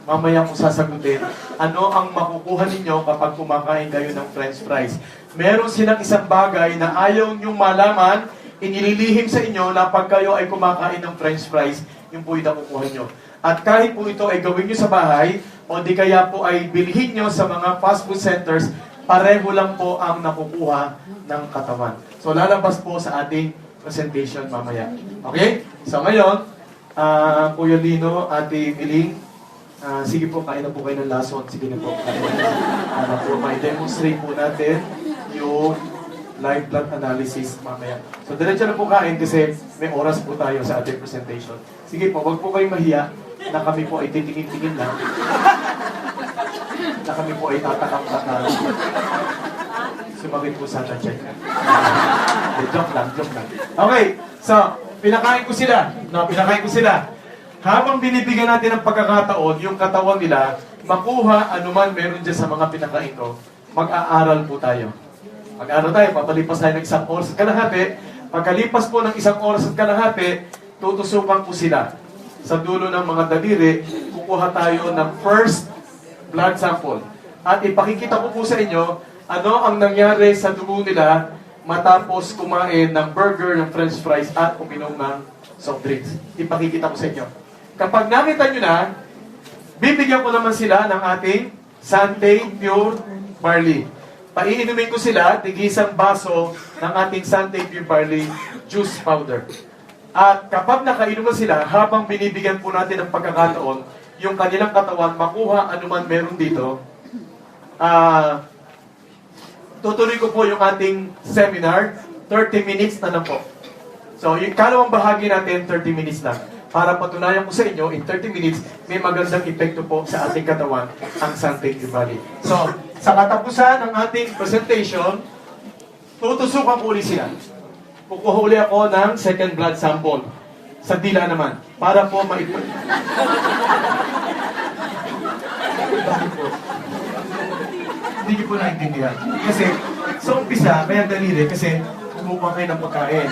Mamaya ko sasagutin. Ano ang makukuha ninyo kapag kumakain kayo ng french fries? Meron silang isang bagay na ayaw nyong malaman, inililihim sa inyo na pag kayo ay kumakain ng french fries, yung po yung nakukuha nyo. At kahit po ito ay gawin nyo sa bahay, o di kaya po ay bilhin nyo sa mga fast food centers, pareho lang po ang nakukuha ng katawan. So lalabas po sa ating presentation mamaya. Okay? So ngayon, Kuya Lino, Ate Miling, sige po, kain na po kayo ng lason. Sige na po. May demonstrate po natin yung live blood analysis mamaya. So, diretso na po kain kasi may oras po tayo sa ating presentation. Sige po, wag po kayong mahiya na kami po ay titingin-tingin lang. Na kami po ay tatakam-takam. Sumakit po sana dyan. Joke lang. Okay, so, pinakain ko sila. Habang binibigyan natin ng pagkakataon, yung katawan nila, makuha anuman meron dyan sa mga pinakain ko, mag-aaral po tayo. Mag-aaral tayo, papalipas tayo ng 1 oras at kalahati. Pagkalipas po ng 1 oras at kalahati, tutusukan po sila. Sa dulo ng mga daliri, kukuha tayo ng first blood sample. At ipakikita ko po sa inyo, ano ang nangyari sa dugo nila matapos kumain ng burger, ng french fries, at uminom ng soft drinks. Ipakikita ko sa inyo. Kapag nakita nyo na, bibigyan ko naman sila ng ating Sante Pure Barley. Paiinumin ko sila, tigisang baso ng ating Sante Pure Barley juice powder. At kapag nakainom na sila, habang binibigyan po natin ng pagkakataon, yung kanilang katawan, makuha anuman meron dito, tutuloy ko po yung ating seminar, 30 minutes na lang po. So, yung kalawang bahagi natin, 30 minutes lang. Para patunayan ko sa inyo, in 30 minutes, may magandang epekto po sa ating katawan, ang Sante Pure Barley. So, sa katapusan ng ating presentation, tutusukan ko ulit sila. Kukuha uli ako ng second blood sample. Sa dila naman. Para po Hindi ko po naintindihan. Kasi, sa umpisa, kaya daliri, kasi kumukuha kayo ng pagkain.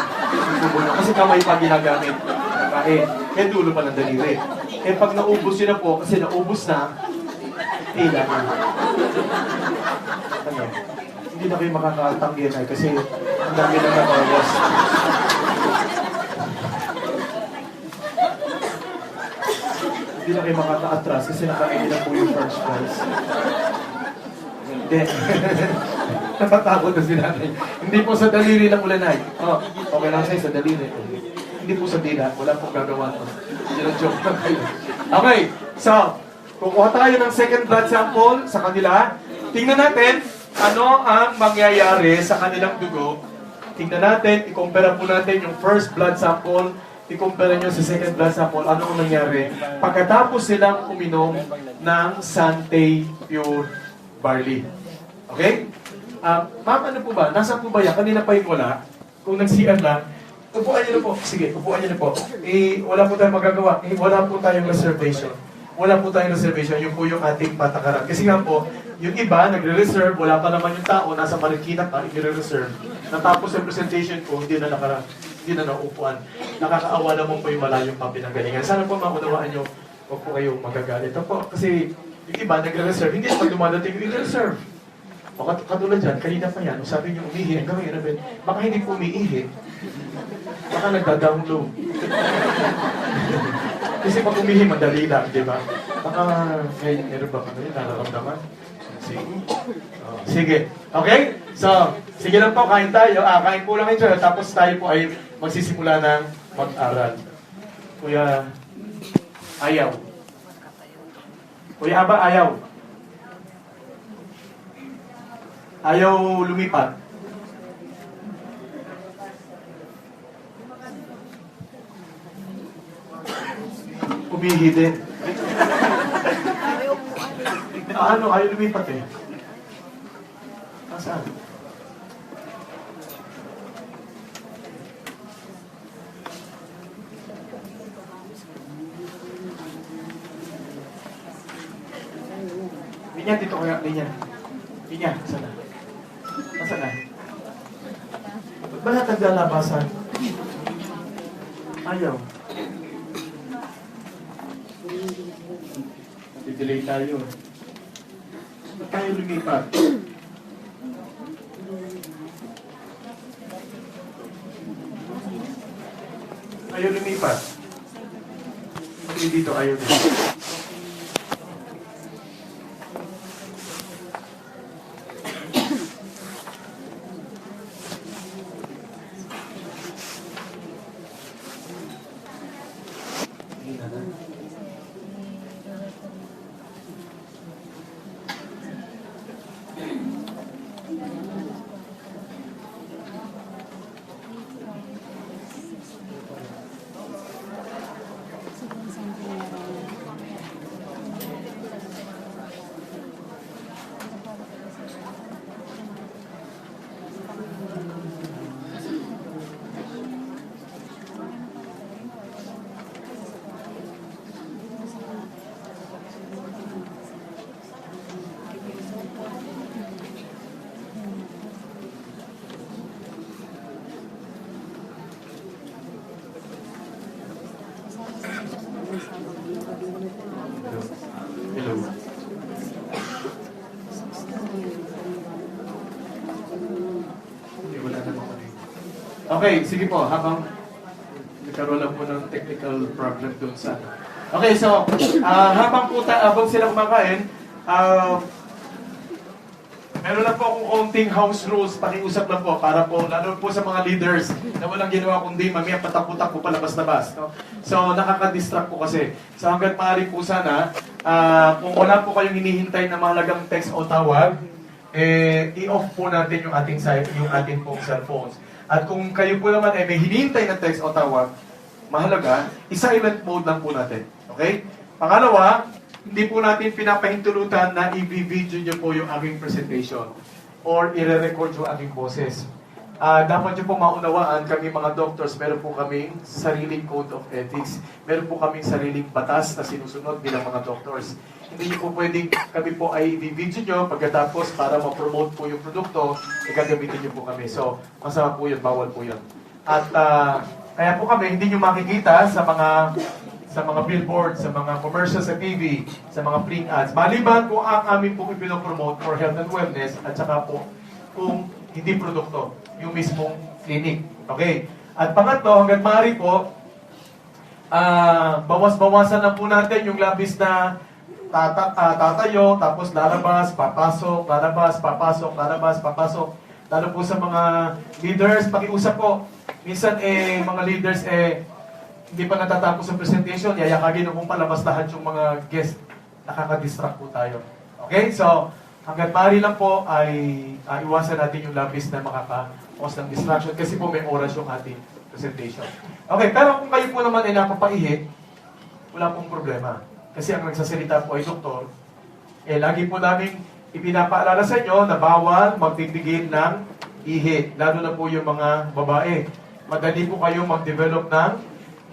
Kasi kamay pa ginagamit. Pagkain. Kaya dulo pa ng daliri. Eh pag naubos yun na po, kasi naubos na, tila na. Ano? Hindi na kayo makakatanggihan ay kasi ang dami na nabawas. Hindi na kayo makaka-atras kasi nakainin na po yung first prize. Hindi. Natatakot na si nanay. Hindi po sa daliri lang ulanay. Oh, okay lang sa'yo sa daliri. Hindi po sa dila. Wala pong gagawa to. Joke lang kayo. Okay. So, kukuha tayo ng second blood sample sa kanila. Tingnan natin ano ang mangyayari sa kanilang dugo. Tingnan natin, i-compare po natin yung first blood sample i-compare nyo sa second blood sample, ano ang nangyari? Pagkatapos silang uminom ng Sante Pure Barley. Okay? Ma'am, ano po ba? Nasaan po ba yan? Kanina pa yung wala. Kung nag-CR lang, upuan nyo na po. Sige, upuan nyo na po. Wala po tayong magagawa. Wala po tayong reservation. Wala po tayong reservation. Yun po yung ating patakaran. Kasi nga po, yung iba, nagre-reserve, wala pa naman yung tao, nasa Marikina pa, i-reserve. Natapos yung presentation ko, hindi na naupuan. Nakakaawa naman po yung malayong pa pinanggalingan. Sana po maunawaan nyo, huwag po kayong magagalit. Ito po, kasi yung iba, nagre-reserve. Hindi naman dumadating yung i-reserve. O katulad dyan, kanina pa yan, sabi niyo umihi, hanggang ngayon namin, baka hindi po umiihi. Baka nagda-download. Kasi pag umihi, madali lang, di ba? Baka, meron ba kami nararamdaman? Sige. Sige. Okay? So, sige lang po, kain tayo. Kain po lang ito. Tapos tayo po ay magsisimula ng mag-aral. Kuya, ayaw. Kuya Aba, ayaw. Ayaw lumipat. Umihi din. Ano, ayaw lumipat eh. Saan? Linya, dito kaya, Linya. Linya, saan na? Nasaan na? Ba't ba naglalabasan? Ayaw. Didelay tayo. Ba't tayo lumipat? Ayaw lumipat. Hindi dito, ayaw dito. Hello. Okay, wala na po kami. Okay, sige po, habang nagkaroon lang po ng technical problem doon sa... Okay, so, habang sila kumakain, meron lang po akong konting house rules, pakiusap lang po, para po, lalo po sa mga leaders na walang ginawa kundi mamaya patakbo-takbo palabas-labas. No? So, nakaka-distract po kasi. So, hanggat maaari po sana, kung wala po kayong hinihintay na mahalagang text o tawag, i-off po natin yung ating pong cellphones. At kung kayo po naman may hinihintay na text o tawag, mahalaga, i-silent mode lang po natin. Okay? Pangalawa, hindi po natin pinapahintulutan na i-video nyo po yung aking presentation or i-record yung aking boses. Dapat nyo po maunawaan, kami mga doctors, meron po kaming sariling code of ethics. Meron po kaming sariling batas na sinusunod bilang mga doctors. Hindi nyo po pwedeng kami po ay i-video nyo pagkatapos para ma-promote po yung produkto, gagamitin nyo po kami. So, masama po yun, bawal po yun. At kaya po kami, hindi nyo makikita sa mga billboard, sa mga commercials sa TV, sa mga print ads. Maliban kung ang amin po ipinopromote for health and wellness at saka po kung hindi produkto, yung mismong clinic. Okay? At pangatlo, hanggang maaari po, bawas-bawasan na po natin yung labis na tatayo, tapos lalabas, papasok, lalabas, papasok, lalabas, papasok. Lalo po sa mga leaders, pakiusap po. Minsan, mga leaders, hindi pa natatapos ang presentation, yayakagin kung palabas lahat yung mga guest. Nakaka-distract po tayo. Okay? So, hanggang maaari lang po ay iwasan natin yung labis na makaka-cause ng distraction kasi po may oras yung ating presentation. Okay, pero kung kayo po naman ay napapaihi, wala pong problema. Kasi ang nagsasalita po ay doktor, lagi po namin ipinapaalala sa inyo na bawal magpipigil ng ihi, lalo na po yung mga babae. Madali po kayo mag-develop ng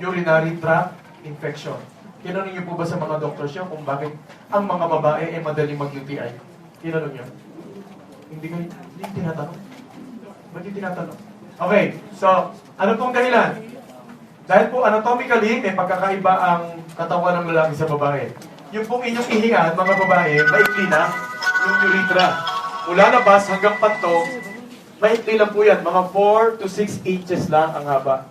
urinary tract infection. Tinanong niyo po ba sa mga doctors niyo kung bakit ang mga babae ay madali mag-UTI? Tinanong niyo? Hindi tinatanong. Ba't yung tinatanong? Okay, so, ano pong dahilan? Dahil po anatomically, may pagkakaiba ang katawan ng lalaki sa babae. Yung pong inyong ihingan, mga babae, maikli na yung urethra. Mula labas hanggang panto, maikli lang po yan. Mga 4 to 6 inches lang ang haba.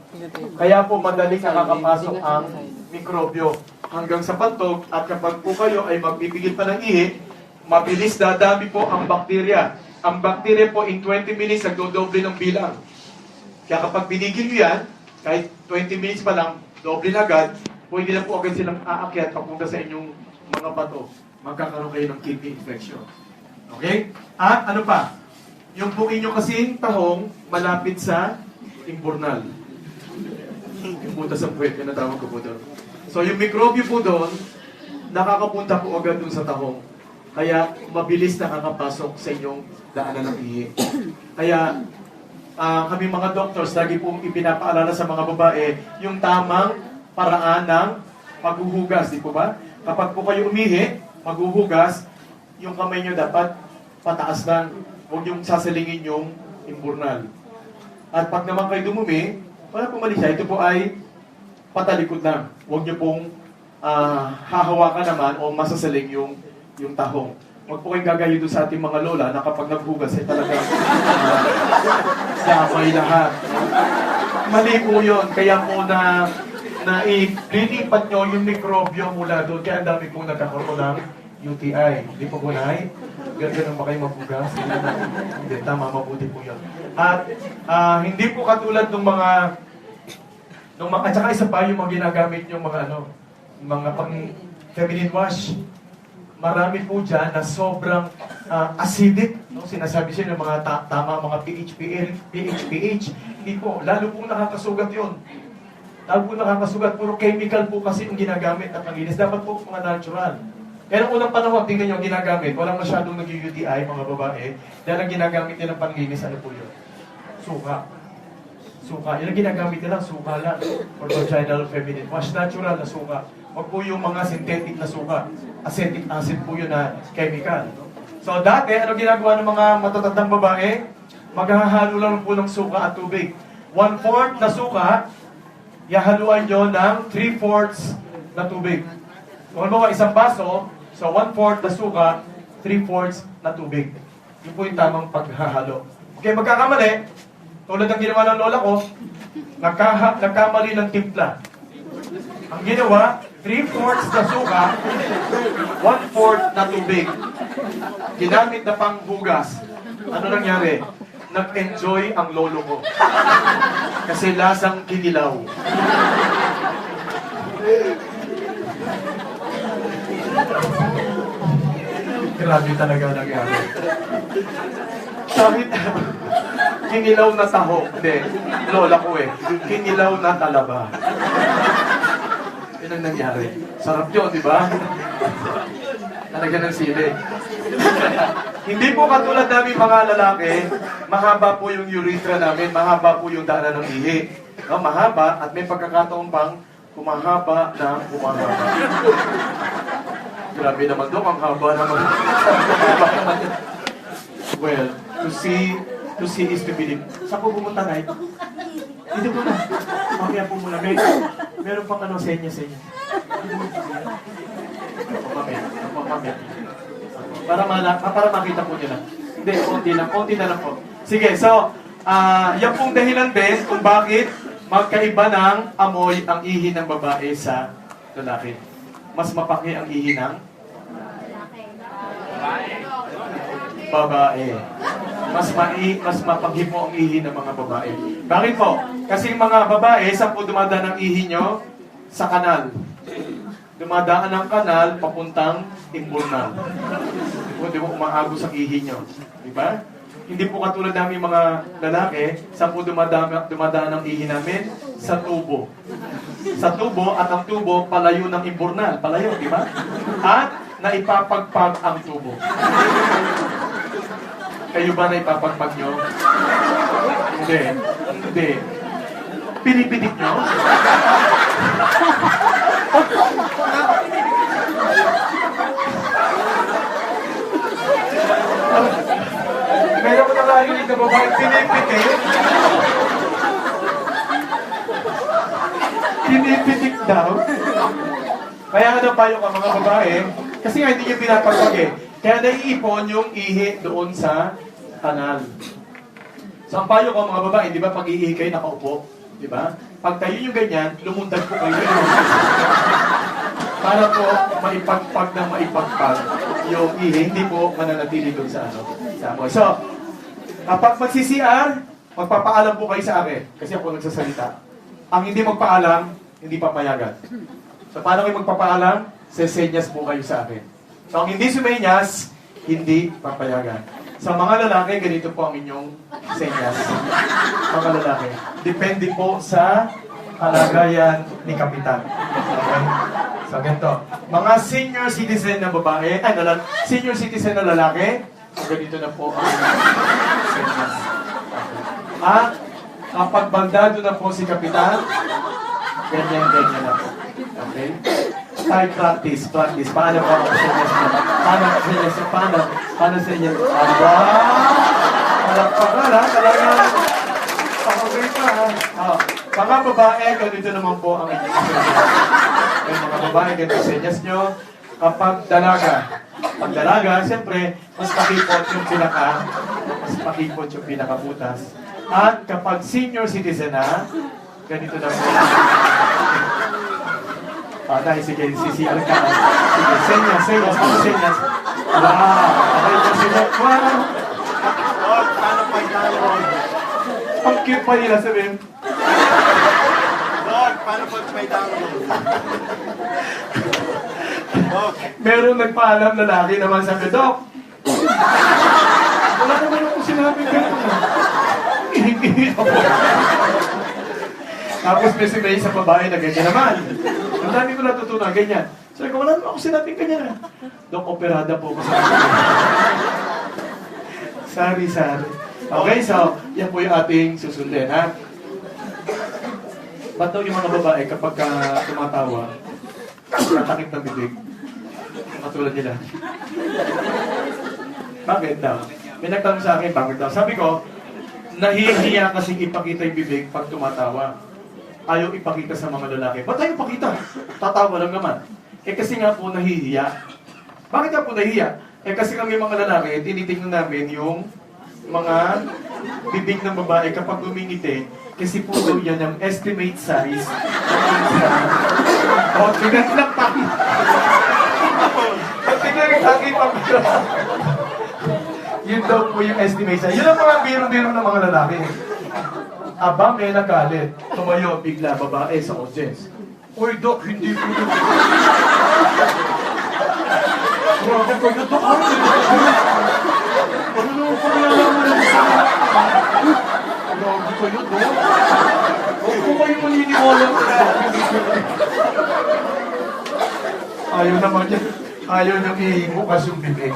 Kaya po madaling nakakapasok ang mikrobyo hanggang sa pantog. At kapag po kayo ay magpipigil pa ng ihi, mabilis dadami po ang bakterya. Ang bakterya po in 20 minutes nagdodoble ng bilang. Kaya kapag binigil nyo yan, kahit 20 minutes pa lang, doble na agad, pwede na po agad silang aakyat papunta sa inyong mga bato. Magkakaroon kayo ng kidney infection. Okay? At ano pa? Yung po inyo kasing tahong malapit sa imburnal. Yung butas ng puwet, yun ang tawag ko po doon. So yung mikrobyo po doon, nakakapunta po agad doon sa tahong. Kaya mabilis nakakapasok sa inyong daanan ng ihi. Kaya kami mga doctors, lagi pong ipinapaalala sa mga babae yung tamang paraan ng paghuhugas, di po ba? Kapag po kayo umihi, maghuhugas, yung kamay nyo dapat pataas lang. Huwag yung sasalingin yung imburnal. At pag naman kayo dumumi, wala pong mali siya. Ito po ay patalikod lang. Huwag nyo pong hahawakan naman o masasaling yung tahong. Huwag po kayong gagayo doon sa ating mga lola na kapag naghugas ay talagang damay lahat. Mali po yun. Kaya po na lilipat nyo yung mikrobyo mula doon. Kaya ang dami pong nagkakaroon ng UTI. Hindi po po na ganun ba kayo maghugas? Hindi, tama, mabuti po yun. At hindi po katulad ng mga at saka isa pa yung mga ginagamit yung mga mga pang feminine wash. Marami po dyan na sobrang acidic, no? Sinasabi siya ng mga tama, mga pH. Hindi po, lalo pong nakakasugat yun. Lalo pong nakakasugat, puro chemical po kasi yung ginagamit at panglinis. Dapat po mga natural. Pero unang panahon, tingnan nyo ang ginagamit. Walang masyadong nag-UTI, mga babae. Dahil ang ginagamit nila ng panglinis, ano po yun? Suka. Suka. Yung ginagamit nila, suka lang. Or vaginal feminine wash. Natural na suka. Huwag po yung mga synthetic na suka. Acetic acid po yun na chemical. So dati, ano ginagawa ng mga matatandang babae? Maghahalo lang po ng suka at tubig. 1/4 na suka, yahaluan nyo ng 3/4 na tubig. Kung halimbawa, isang baso, so 1/4 na suka, 3/4 na tubig. Yun po yung tamang paghahalo. Okay, magkakamali, tulad ng ginawa ng lola ko, nagkamali ng timpla. Ang ginawa, 3/4 na suka, 1/4 na tubig. Ginamit na panghugas. Ano nangyari? Nag-enjoy ang lolo ko. Kasi lasang kinilaw. Grabe talaga nangyari. Sabi kinilaw na taho. Hindi, lola ko kinilaw na talaba. Yun ang nangyari. Sarap yun, di ba? Nalagyan ng sili. Hindi po katulad namin mga lalaki, mahaba po yung urethra namin, mahaba po yung daanan ng ihi. No, mahaba at may pagkakataon pang kumahaba na kumahaba. Grabe naman doon, ang haba naman. Well, to see is to believe. Saan po pumunta na ito? Dito po na. Mamaya po muna. Meron pang senya. Mamaya. Para makita po nyo lang. Hindi, konti na lang po. Sige, so, yan pong dahilan din kung bakit magkaiba ng amoy ang ihi ng babae sa lalaki. Mas mapaki ang ihi ng babae. Mas mapanghi po ang ihi ng mga babae. Bakit po? Kasi mga babae, saan po dumadaan ang ihi nyo? Sa kanal. Dumadaan ang kanal papuntang imburnal. Di mo umaagos ang ihi nyo. Diba? Hindi po katulad namin mga lalaki, saan po dumadaan ang ihi namin? Sa tubo. Sa tubo, at ang tubo, palayo ng imburnal. Palayo, di ba? At naipapagpag ang tubo. Kayo ba naipapagpag nyo? Hindi. Hindi. Pinipitik nyo? Meron ko nakarinig na babae, pinipitik. Pinipitik daw. Kaya ano payo ka mga babae, kasi nga hindi nyo pinapagpag eh. Kaya naiipon yung ihi doon sa kanal. So ang payo ko mga babae, di ba pag iihi kayo nakaupo, di ba? Pag tayo yung ganyan, lumundag po kayo. Para po maipagpag na maipagpag yung ihi, hindi po mananatili doon sa ano. Sa apoy. So, kapag magsi-CR, magpapaalam po kayo sa akin. Kasi ako nagsasalita. Ang hindi magpaalam, hindi papayagan. So, paano kayo magpapaalam? Sesenyas po kayo sa akin. So, ang hindi sumenyas, hindi papayagan. Sa mga lalaki, ganito po ang inyong senyas. Mga lalaki. Depende po sa kalagayan ni Kapitan. Okay? So, ganito. Mga senior citizen na babae, senior citizen na lalaki, so, ganito na po ang senyas. At kapag bandado na po si Kapitan, ganyan na po. Okay? Time practice. Paano po ang senyas na? Paano senyas? Aba! Palakpakan ha? Talagang pakagay pa ha? Mga babae, ganito naman po ang inyong senyas. Mga babae, ganito senyas nyo. Kapag dalaga, siyempre, mas pakipot yung pinakabutas. At kapag senior citizen na, ganito na po. Dahil sige, CCR ka. Sige, senyas. Wow! Okay, senyas. Wow! Lord, paano po i-download? Ang cute pa nila sabihin. Lord, paano po i-download? Meron nagpaalam lalaki naman sabi, Dok, wala naman ako sinabi ganun. Hindi ako. Tapos may sumay sa babae na ganyan naman. Ang dami ko natutunan, ganyan. Sabi ko, wala naman ako sinabing ganyan. Dok, operada po ko sa Sorry. Okay, so, yan po yung ating susundin, ha? Ba't daw yung mga babae kapag tumatawa, natakip ng bibig? Katulad nila. Bakit daw? May nagtanong sa akin, bakit daw? Sabi ko, nahihiya kasing ipakita yung bibig pag tumatawa. Ayaw ipakita sa mga lalaki. Ba't tayo ipakita? Tatawa lang naman. Eh kasi nga po nahihiya. Bakit nga po nahihiya? Eh kasi kami mga lalaki, tinitingnan namin yung mga bibig ng babae kapag umingiti. Kasi po daw yan ang estimate size. O, tingnan lang pa. Tingnan lang aking pamilya. Yun daw po yung estimate size. Yun ang mga biro-biro ng mga lalaki. Aba, may nagalit. Tumayo, bigla, babae sa audience. Uy, Dok, hindi po yun. Grabe ko yun, Dok. Ano naman po nalalaman naman sa akin? Grabe ko yun, Dok. Huwag po kayo maniniwala. Ayaw naman yan. Ayaw niyang ihimukas yung bibig.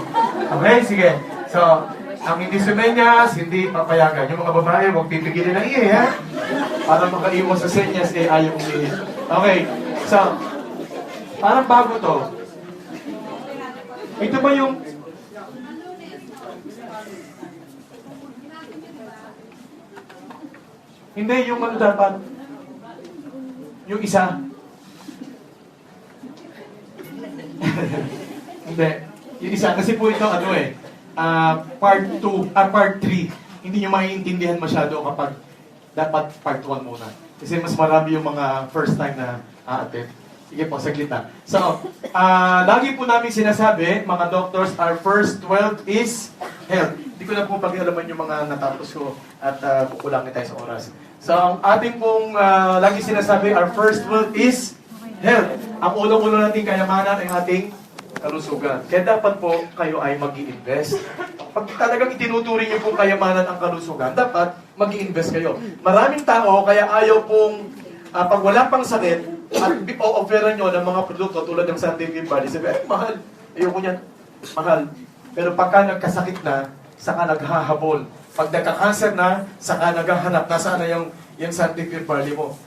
Okay, sige. So, ang hindi sumenyas, hindi papayagan. Yung mga babae, huwag pipigilin ng ihi, ha? Para makaiwas sa senyas, eh, ayaw mong ihi. Okay, so, parang bago to. Ito ba yung... Hindi, yung ano dapat? Yung isa. Hindi. Yung isa, kasi po ito, ano eh, part 2, part 3, hindi nyo maiintindihan masyado kapag dapat part 1 muna. Kasi mas marami yung mga first time na attend. Sige po, saglit na. So, lagi po namin sinasabi, mga doctors, our first wealth is health. Hindi ko na po pag-alaman yung mga natapos ko at kukulangin tayo sa oras. So, ang ating pong lagi sinasabi, our first wealth is health. Ang unang-ulo nating kayamanan ay ating kalusugan. Kaya dapat po kayo ay mag-i-invest pag talagang itinuturing niyo pong kayamanan ang kalusugan, dapat mag-i-invest kayo. Maraming tao, kaya ayaw pong, pag wala pang sakit, at o-offeran nyo ng mga produkto tulad ng scientific body, sabi, ay, mahal. Ayoko niyan. Mahal. Pero pagka nagkasakit na, saka naghahabol. Pag nagka-cancer na, saka naghahanap, nasaan na yung scientific body mo.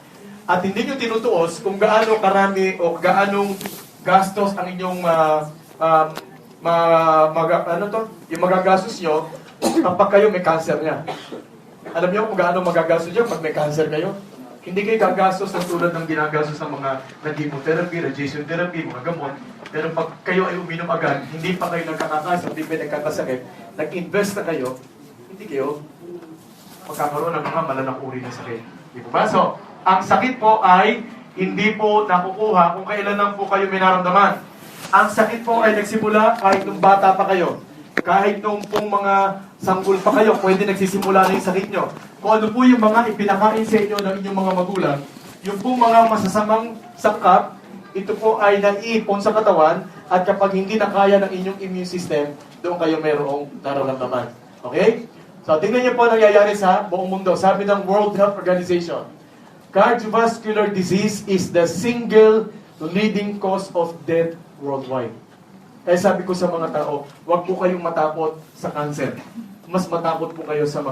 At hindi nyo tinutuos kung gaano karami o gaanong gastos ang inyong yung magagastos nyo kapag kayo may cancer nga. Alam nyo kung gaano magagastos nyo pag may cancer kayo? Hindi kayo gagastos ng tulad ng ginagastos ng mga chemotherapy, radiation therapy, mga gamot. Pero pag kayo ay uminom agad, hindi pa kayo nagkakasakit, hindi pa nagkakasakit, nag-invest na kayo, hindi kayo magkakaroon ng mga malanang uri ng sakit. Di ba? So, ang sakit po ay hindi po nakukuha kung kailan lang po kayo may naramdaman. Ang sakit po ay nagsimula kahit nung bata pa kayo. Kahit nung pong mga sanggol pa kayo, pwede nagsisimula na yung sakit nyo. Kung ano po yung mga ipinakain sa inyo ng inyong mga magulang, yung pong mga masasamang sangkap, ito po ay naiipon sa katawan at kapag hindi na kaya ng inyong immune system, doon kayo mayroong nararamdaman. Okay? So, tingnan niyo po ang nangyayari sa buong mundo. Sabi ng World Health Organization, cardiovascular disease is the single leading cause of death worldwide. Kaya sabi ko sa mga tao, huwag po kayong matakot sa cancer. Mas matakot po kayo sa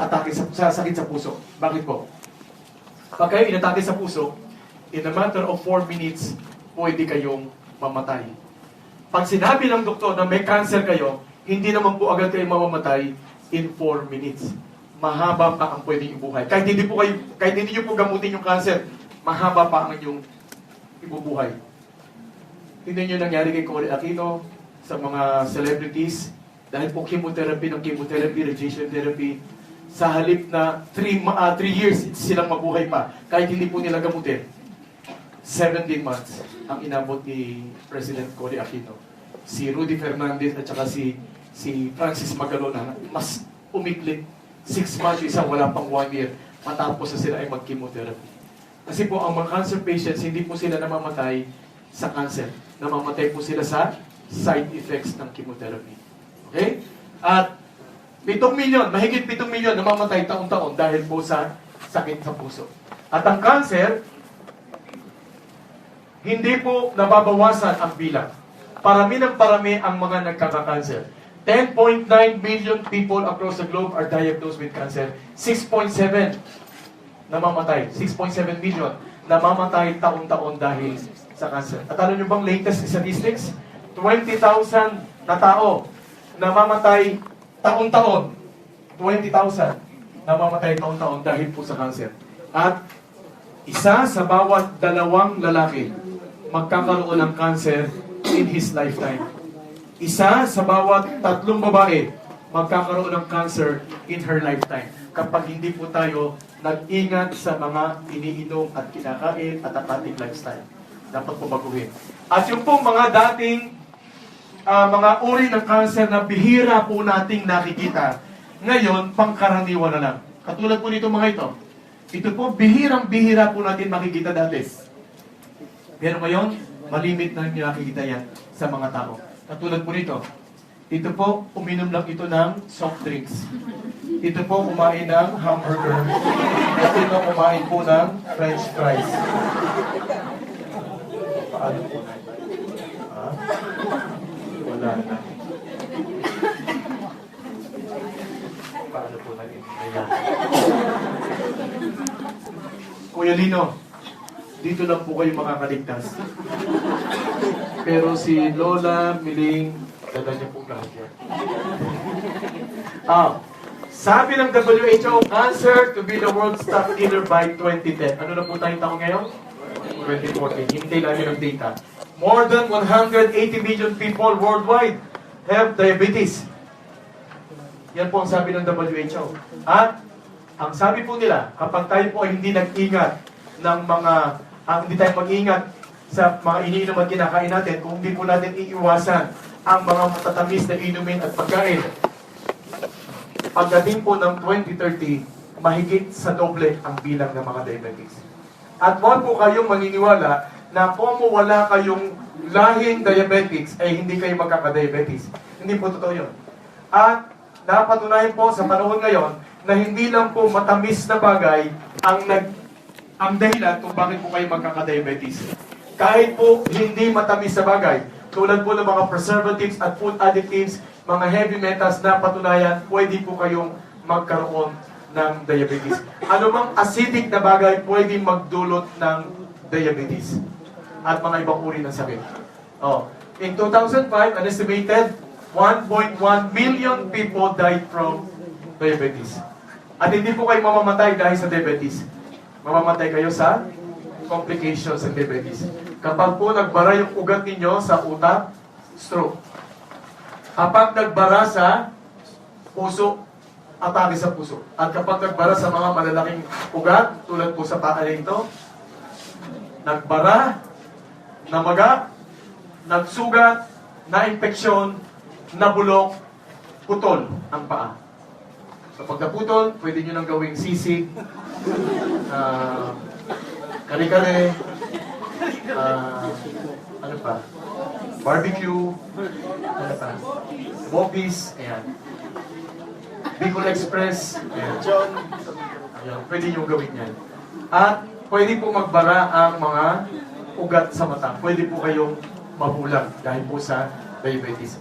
atake, sa sakit sa puso. Bakit po? Pag kayo inatake sa puso, in a matter of 4 minutes, pwede kayong mamatay. Pag sinabi ng doktor na may cancer kayo, hindi naman po agad kayo mamamatay in 4 minutes. Mahaba pa ang pwedeng ibuhay. Kahit hindi niyo po gamutin yung cancer, mahaba pa ang inyong ibubuhay. Tingnan niyo nangyari kay Cory Aquino, sa mga celebrities, dahil po chemotherapy, radiation therapy, sa halip na 3 years silang mabuhay pa, kahit hindi po nila gamutin. 17 months ang inabot ni President Cory Aquino. Si Rudy Fernandez at saka si Francis Magalona, mas umiklit. 6 months, isa wala pang 1 year, matapos na sila ay mag-chemotherapy. Kasi po, ang mga cancer patients, hindi po sila namamatay sa cancer. Namamatay po sila sa side effects ng chemotherapy. Okay? At 7 milyon, mahigit 7 milyon namamatay taon-taon dahil po sa sakit sa puso. At ang cancer, hindi po nababawasan ang bilang. Parami ng parami ang mga nagkaka-cancer. 10.9 million people across the globe are diagnosed with cancer. 6.7 namamatay. 6.7 million namamatay taon-taon dahil sa cancer. At ano nyo bang latest statistics? 20,000 na tao namamatay taon-taon. 20,000 namamatay taon-taon dahil po sa cancer. At isa sa bawat 2 lalaki magkakaroon ng cancer in his lifetime. Isa sa bawat 3 babae magkakaroon ng cancer in her lifetime. Kapag hindi po tayo nag-ingat sa mga iniinom at kinakain at ang ating lifestyle. Dapat po baguhin. At yung pong mga dating mga uri ng cancer na bihira po nating nakikita, ngayon, pangkaraniwan na lang. Katulad po nito mga ito. Ito po, bihirang-bihira po natin makikita dati. Pero ngayon, malimit na nyo nakikita yan sa mga tao. Katulad po nito. Ito po, uminom lang ito ng soft drinks. Ito po, kumain ng hamburger. Ito po, kumain po ng french fries. Paano po na? Ha? Wala na. Paano po na? Ayan. Kuya Lino, dito lang po kayo makakaligtas. Pero si Lola Miling, dala niya po lahat yan. Sabi ng WHO, cancer to be the world's top killer by 2010. Ano na po tayong taon ngayon? 2014. Hintay namin ang data. More than 180 million people worldwide have diabetes. Yan po ang sabi ng WHO. At ang sabi po nila, kapag tayo po ay hindi nag-ingat ng hindi tayo mag-ingat sa mga iniinom at kinakain natin, kung hindi po natin iiwasan ang mga matatamis na inumin at pagkain, pagdating po ng 2030, mahigit sa doble ang bilang ng mga diabetics. At huwag po kayong maniniwala na kung wala kayong lahing diabetics, ay hindi kayo magkaka-diabetes. Hindi po totoo yun. At napatunayan po sa panahon ngayon na hindi lang po matamis na bagay ang dahilan kung bakit po kayo magkakadiabetes. Kahit po hindi matamis na bagay, tulad po ng mga preservatives at food additives, mga heavy metals na patunayan, pwede po kayong magkaroon ng diabetes. Ano mang acidic na bagay pwede magdulot ng diabetes at mga ibang uri ng sakit. In 2005, an estimated 1.1 million people died from diabetes. At hindi po kayo mamamatay dahil sa diabetes. Mamamatay kayo sa complications ng diabetes. Kapag po nagbara yung ugat ninyo sa utak, stroke. Kapag nagbara sa puso, atake sa puso. At kapag nagbara sa mga malalaking ugat, tulad po sa paa nito, nagbara, namaga, nagsugat, na-infeksyon, nabulok, putol ang paa. Kapag naputol, pwede nyo nang gawing sisig, kare-kare, ano pa, barbecue, ano pa, Bobbies, ayan. Bicol Express, ayan. Ayan, pwede nyo gawin yan. At pwede po magbara ang mga ugat sa mata. Pwede po kayong mabulag dahil po sa diabetes.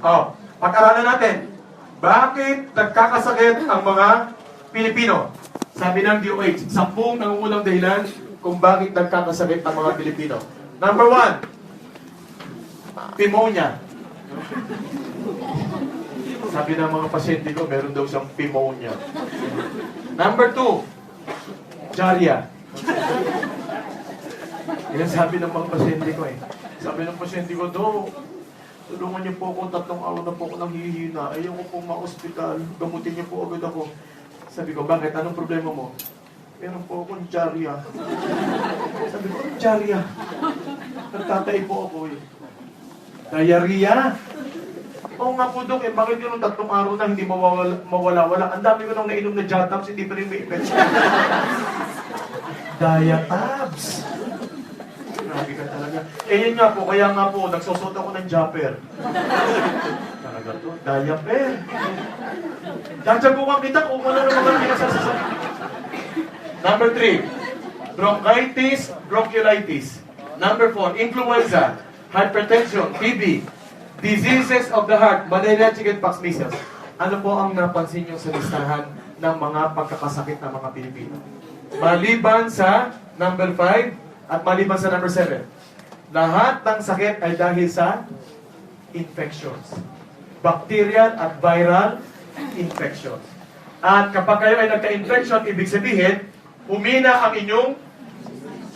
Pag-aralan natin, bakit nagkakasakit ang mga Pilipino? Sabi ng DOH, 10 nangungunang dahilan kung bakit nagkakasakit ang mga Pilipino. Number 1, pneumonia. Sabi ng mga pasyente ko, meron daw siyang pneumonia. Number 2, diarrhea. Yan sabi ng mga pasyente ko eh. Sabi ng pasyente ko, tulungan niyo po ako, 3 araw na po ako nang hihina. Ayaw ko po ma-hospital. Gamutin niyo po agad ako. Sabi ko, bakit? Anong problema mo? Meron po akong diarrhea. Sabi ko, diarrhea? Nagtatay po ako eh. Diarrhea? Oo nga po, Dok. Bakit yun 3 araw na hindi mawala-wala? Ang dami ko nang nainom na Diatabs, hindi pa rin may effect. Diatabs? Grabe ka talaga. Yun nga po, kaya nga po, nagsusot ako ng jumper. Talaga to, diaper. Dadyagukan kita kung ano naman ang pinasasasabi. Number 3, bronchitis, bronchiolitis. Number 4, influenza, hypertension, TB, diseases of the heart, malaria, chickenpox, measles. Ano po ang napansin nyo sa listahan ng mga pagkakasakit ng mga Pilipino? Maliban sa number 5, at maliban sa number 7, lahat ng sakit ay dahil sa infections. Bacterial at viral infections. At kapag kayo ay nagka-infection, ibig sabihin, humina ang inyong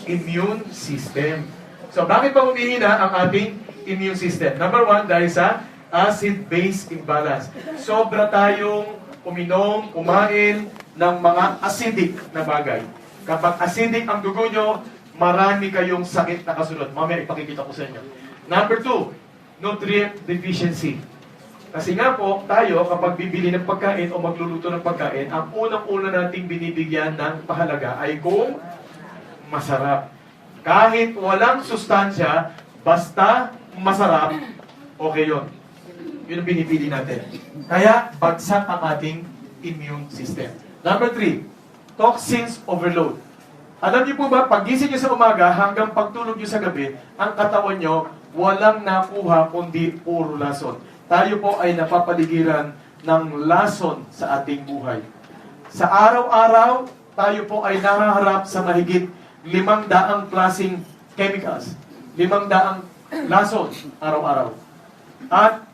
immune system. So, bakit pa humihina ang ating immune system? Number 1, dahil sa acid-base imbalance. Sobra tayong uminom, kumain ng mga acidic na bagay. Kapag acidic ang dugo nyo, marami kayong sakit na kasunod. Mamaya ipakikita ko sa inyo. Number 2, nutrient deficiency. Kasi nga po, tayo kapag bibili ng pagkain o magluluto ng pagkain, ang unang-una nating binibigyan ng pahalaga ay kung masarap. Kahit walang sustansya, basta masarap, okay yun. Yun ang binibili natin. Kaya, bagsak ang ating immune system. Number 3, toxins overload. Alam niyo po ba, pag-gising niyo sa umaga hanggang pagtulog niyo sa gabi, ang katawan niyo walang nakuha kundi puro lason. Tayo po ay napapaligiran ng lason sa ating buhay. Sa araw-araw, tayo po ay nahaharap sa mahigit 500 klaseng chemicals. 500 lason araw-araw. At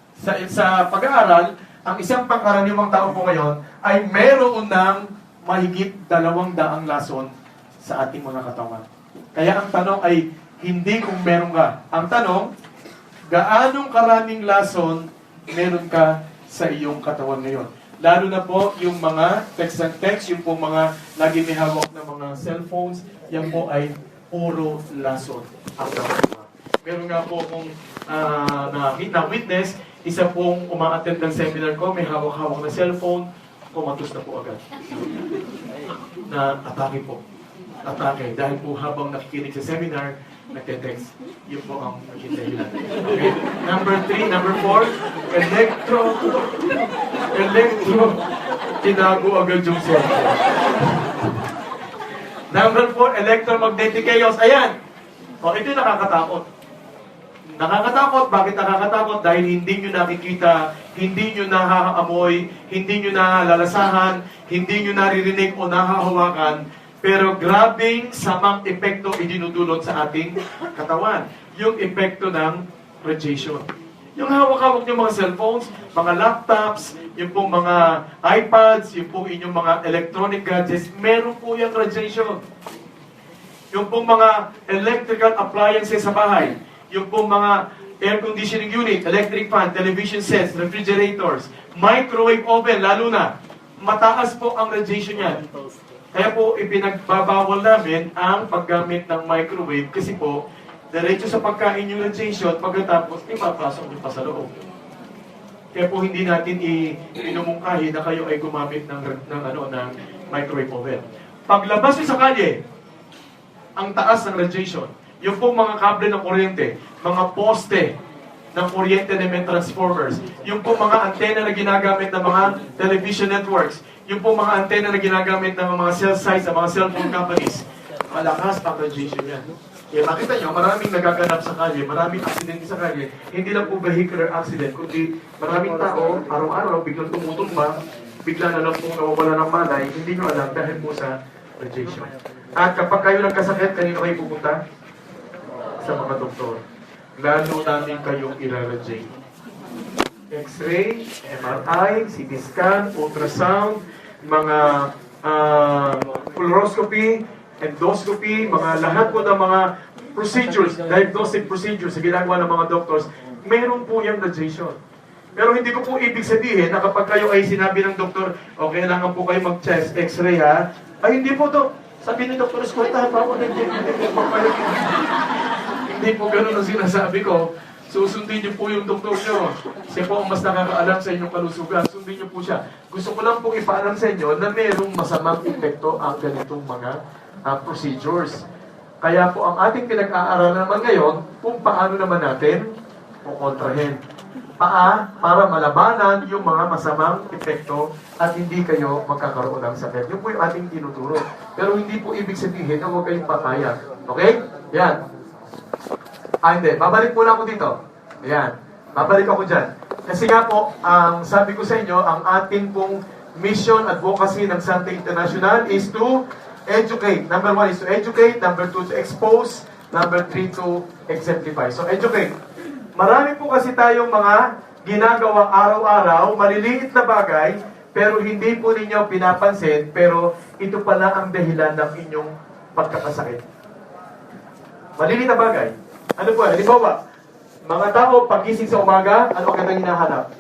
sa pag-aaral, ang isang pangkaraniwang tao po ngayon ay meron ng mahigit 200 lason sa ating mga katawan. Kaya ang tanong ay hindi kung meron ka. Ang tanong, gaanong karaming lason meron ka sa iyong katawan ngayon? Lalo na po yung mga text and text, yung po mga lagi may hawak na mga cellphones, yan po ay puro lason ang katawan. Meron nga po kung na-witness, isa pong uma-attend ng seminar ko, may hawak-hawak na cellphone, kumatos na po agad. Na atake po. Atake. Dahil po habang nakikinig sa seminar, nagte-text. Yun po ang naging dahilan. Okay? Number 3, number 4, Electro. Tinago agad yung cellphone. Number 4, electromagnetic chaos. Ayan. O, ito yung nakakatakot. Nakakatakot. Bakit nakakatakot? Dahil hindi nyo nakikita, hindi nyo nakakaamoy, hindi nyo nalalasahan, hindi nyo naririnig o nahahawakan, pero grabing samang epekto idinudulot sa ating katawan. Yung epekto ng radiation. Yung hawak-hawak nyo mga cellphones, mga laptops, yung pong mga iPads, yung pong inyong mga electronic gadgets, meron po yung radiation. Yung pong mga electrical appliances sa bahay, yung pong mga air conditioning unit, electric fan, television sets, refrigerators, microwave oven, lalo na, mataas po ang radiation yan. Kaya po, ipinagbabawal namin ang paggamit ng microwave kasi po, diretso sa pagkain yung radiation, pagkatapos, ipapasok nyo pa sa loob. Kaya po, hindi natin inumungkahi na kayo ay gumamit ng microwave oven. Paglabas nyo sa kalye, ang taas ng radiation, yung pong mga kable ng kuryente, mga poste ng kuryente na may transformers, yung pong mga antena na ginagamit ng mga television networks, yung pong mga antena na ginagamit ng mga cell sites sa mga cellphone companies, malakas ang radiation yan. Kaya makita nyo, maraming nagaganap sa kalye, maraming aksidente sa kalye, hindi lang po vehicular accident, kundi maraming tao, araw-araw, biglang tumutumba, bigla na lang po nawawala ng malay, hindi nyo alam dahil po sa radiation. At kapag kayo nagkasakit, kanino kayo pupunta? Sa mga doktor. Lalo namin kayong iraradiate. X-ray, MRI, CT scan, ultrasound, mga fluoroscopy, endoscopy, mga lahat po ng mga procedures, diagnostic procedures sa ginagawa ng mga doctors, meron po yung radiation. Pero hindi ko po ibig sabihin na kapag kayo ay sinabi ng doktor, o kailangan po kayo mag-chest x-ray ha, ay hindi po to. Sabi ni Dr. Escueta, pa ako hindi po ganun ang sinasabi ko. Susundin niyo po yung doktor niyo. Siya po ang mas nakakaalam sa inyong kalusugan. Sundin niyo po siya. Gusto ko lang pong ipaalam sa inyo na mayroong masamang epekto ang ganitong mga procedures. Kaya po ang ating pinag-aaralan naman ngayon kung paano naman natin kukontrahin. Para malabanan yung mga masamang epekto at hindi kayo magkakaroon ng sakit. Yun po yung ating tinuturo. Pero hindi po ibig sabihin na huwag kayong papayag. Okay? Yan. Hindi. Babalik muna ako dito. Ayan. Babalik ako dyan. Kasi nga po, ang sabi ko sa inyo, ang ating pong mission advocacy ng Santa International is to educate. Number 1 is to educate. Number 2 to expose. Number 3 to exemplify. So, educate. Marami po kasi tayong mga ginagawa araw-araw, maliliit na bagay, pero hindi po ninyo pinapansin, pero ito pala ang dahilan ng inyong pagkakasakit. Maliliit na bagay. Ano po? Halimbawa, mga tao, pagising sa umaga, ano ang kanilang hinahanap?